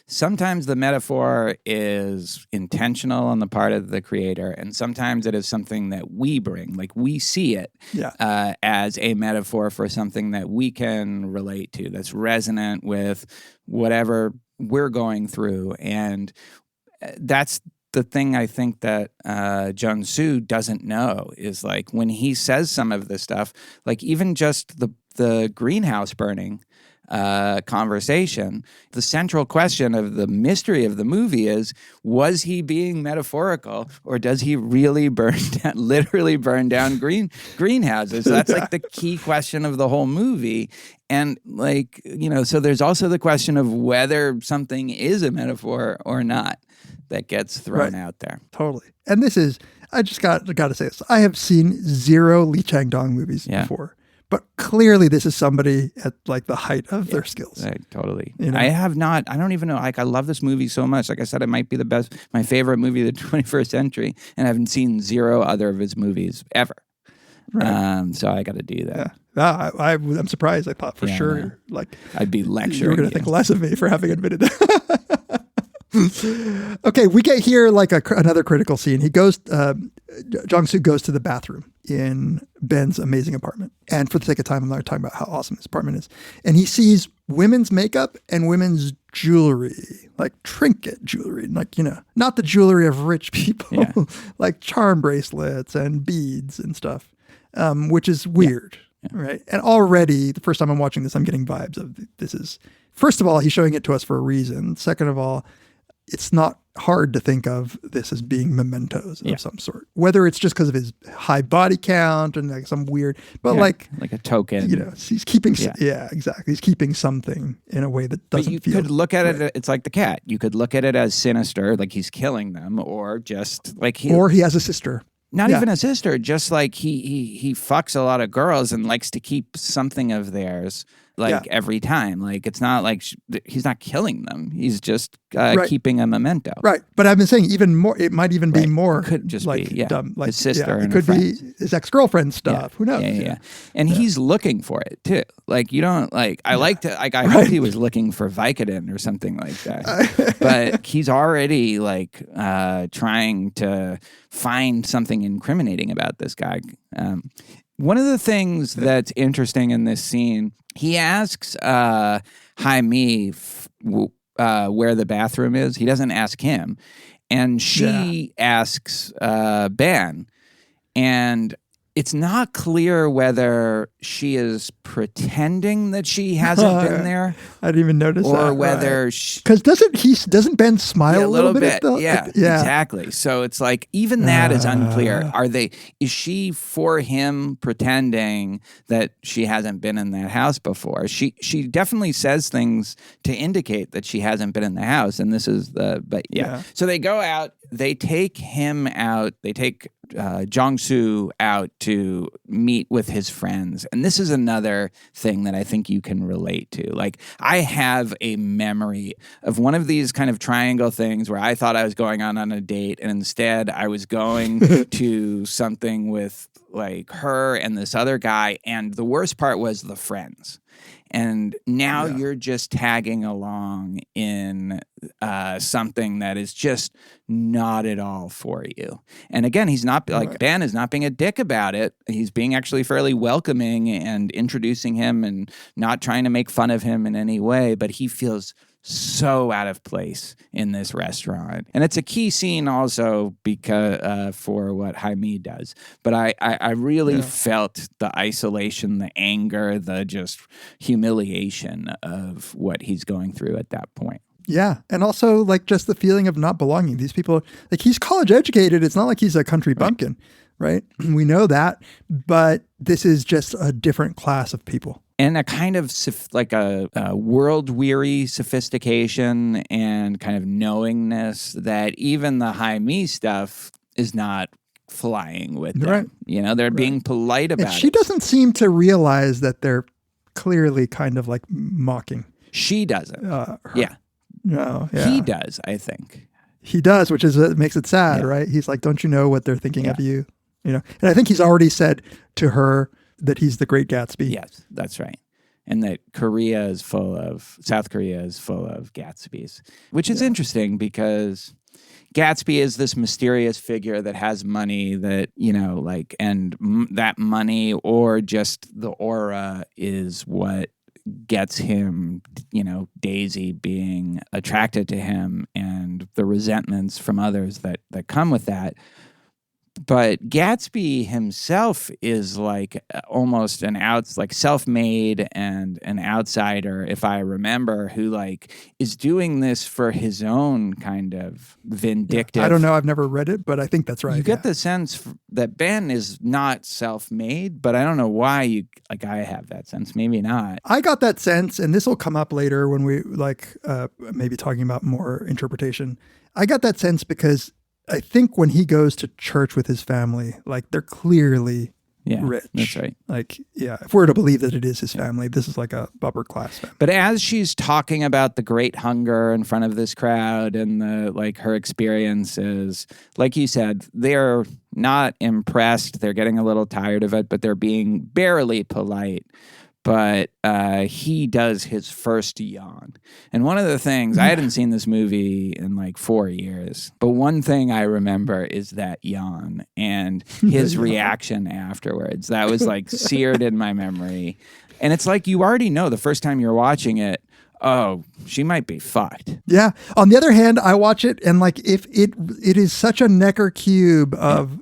sometimes the metaphor is intentional on the part of the creator, and sometimes it is something that we bring, like, we see it as a metaphor for something that we can relate to, that's resonant with whatever we're going through. And that's the thing I think that Jung-soo doesn't know is like when he says some of this stuff, like even just the greenhouse burning conversation, the central question of the mystery of the movie is, was he being metaphorical or does he really literally burn down greenhouses? So that's like the key question of the whole movie. And like, so there's also the question of whether something is a metaphor or not that gets thrown out there. Totally. And this is, I just got to say this. I have seen 0 Lee Chang-dong movies before. But clearly this is somebody at like the height of their skills. Right, totally. I have not, I don't even know, like I love this movie so much. Like I said, it might be my favorite movie of the 21st century. And I haven't seen 0 other of his movies ever. Right. So I got to do that. Yeah. I'm surprised. I thought for sure, like I'd be lecturing. You were going to think less of me for having admitted that. Okay, we get here like another critical scene. He goes, Jung-soo goes to the bathroom in Ben's amazing apartment. And for the sake of time, I'm not talking about how awesome his apartment is. And he sees women's makeup and women's jewelry, like trinket jewelry, like, not the jewelry of rich people, like charm bracelets and beads and stuff, which is weird. Right. And already the first time I'm watching this, I'm getting vibes of this is, first of all, he's showing it to us for a reason. Second of all, it's not hard to think of this as being mementos of some sort, whether it's just because of his high body count and like some weird, but like a token, he's keeping, exactly. He's keeping something in a way that doesn't feel. You could look at it, it's like the cat. You could look at it as sinister, like he's killing them, or just like or he has a sister. Not even a sister, just like he fucks a lot of girls and likes to keep something of theirs every time. Like it's not like he's not killing them. He's just keeping a memento. Right. But I've been saying even more, it might even be more. Could just like, be, dumb, like his sister and it could be his ex-girlfriend stuff. Who knows? Yeah. And he's looking for it too. Like you don't like, I like to, like I hope he was looking for Vicodin or something like that. But he's already like trying to find something incriminating about this guy. One of the things that's interesting in this scene, he asks Jaime where the bathroom is. He doesn't ask him. And she asks Ben. And it's not clear whether she is pretending that she hasn't been there. I didn't even notice that. Or whether because doesn't Ben smile a little bit? Yeah, exactly. So it's like even that is unclear. Is she for him pretending that she hasn't been in that house before? She definitely says things to indicate that she hasn't been in the house, and this is So they go out. They take him out. They take Jung-soo out to meet with his friends. And this is another thing that I think you can relate to. Like, I have a memory of one of these kind of triangle things where I thought I was going on a date, and instead I was going to something with like her and this other guy. And the worst part was the friends. And now you're just tagging along in something that is just not at all for you. And again, he's not like Ben is not being a dick about it. He's being actually fairly welcoming and introducing him and not trying to make fun of him in any way. But he feels so out of place in this restaurant. And it's a key scene also because for what Jaime does. But I really felt the isolation, the anger, the just humiliation of what he's going through at that point. Yeah. And also like just the feeling of not belonging. These people, like he's college educated. It's not like he's a country bumpkin, right? We know that. But this is just a different class of people. And a kind of like a world-weary sophistication and kind of knowingness that even the Jaime stuff is not flying with them. Right. You know, they're being polite about it. She doesn't seem to realize that they're clearly kind of like mocking. She doesn't. Yeah. No. Yeah. He does, I think. He does, which is makes it sad, right? He's like, don't you know what they're thinking of you? You know, and I think he's already said to her that he's the Great Gatsby. Yes, that's right. And that South Korea is full of Gatsbys, which is interesting because Gatsby is this mysterious figure that has money that, you know, like, and that money or just the aura is what gets him, Daisy being attracted to him and the resentments from others that come with that. But Gatsby himself is like almost self-made and an outsider, if I remember, who like is doing this for his own kind of vindictive. I don't know. I've never read it, but I think that's right. You get the sense that Ben is not self-made, but I don't know why I have that sense. Maybe not. I got that sense, and this will come up later when we maybe talking about more interpretation. I got that sense because I think when he goes to church with his family, like they're clearly rich. That's right. Like, if we're to believe that it is his family, this is like a upper class family. But as she's talking about the great hunger in front of this crowd and her experiences, like you said, they're not impressed. They're getting a little tired of it, but they're being barely polite. But he does his first yawn. And one of the things, I hadn't seen this movie in 4 years, but one thing I remember is that yawn and his reaction afterwards. That was seared in my memory. And it's like you already know the first time you're watching it, oh, she might be fucked. Yeah. On the other hand, I watch it and if it is such a Necker cube of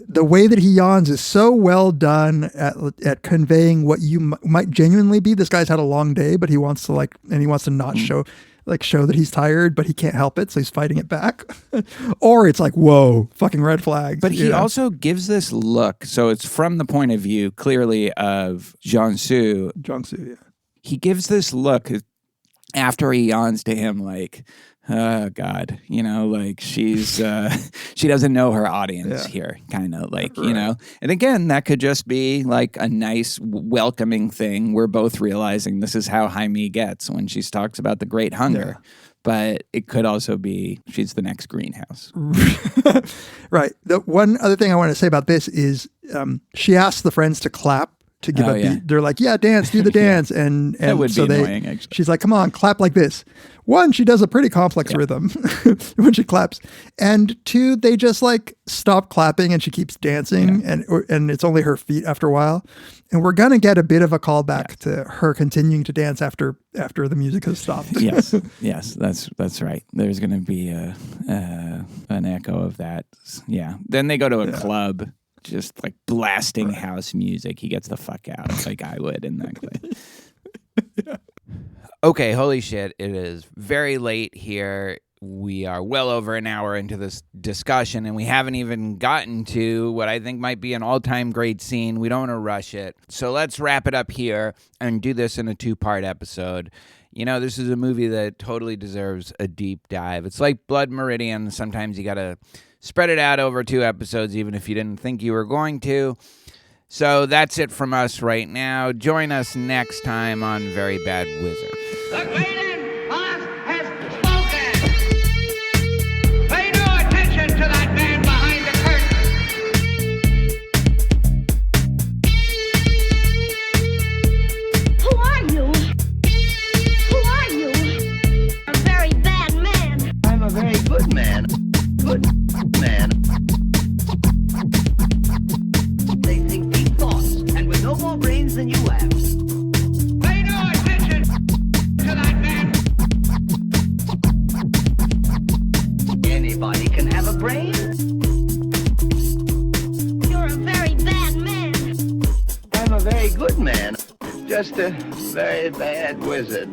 the way that he yawns is so well done at conveying what you might genuinely be. This guy's had a long day, but he wants to not show that he's tired, but he can't help it, so he's fighting it back. Or it's whoa, fucking red flags. But he also gives this look, so it's from the point of view clearly of Jiangsu. Yeah. He gives this look after he yawns to him oh God, she's, she doesn't know her audience here, kind of right. And again, that could just be a nice welcoming thing. We're both realizing this is how Jaime gets when she talks about the great hunger, but it could also be she's the next greenhouse. Right. The one other thing I want to say about this is she asks the friends to clap to give a beat. They're like, dance, do the dance. And that would so be annoying, actually. She's like, come on, clap like this. One, she does a pretty complex rhythm when she claps. And two, they just stop clapping and she keeps dancing and it's only her feet after a while. And we're going to get a bit of a callback to her continuing to dance after the music has stopped. Yes, that's right. There's going to be an echo of that. Yeah. Then they go to a club. Just blasting house music. He gets the fuck out like I would in that place. Okay, holy shit. It is very late here. We are well over an hour into this discussion, and we haven't even gotten to what I think might be an all-time great scene. We don't want to rush it. So let's wrap it up here and do this in a 2-part episode. This is a movie that totally deserves a deep dive. It's like Blood Meridian. Sometimes you got to spread it out over 2 episodes, even if you didn't think you were going to. So that's it from us right now. Join us next time on Very Bad Wizard. The great boss has spoken. Pay no attention to that man behind the curtain. Who are you? Who are you? A very bad man. I'm a very good man. Good man. They think deep thoughts, and with no more brains than you have. Pay no attention to that man. Anybody can have a brain. You're a very bad man. I'm a very good man. Just a very bad wizard.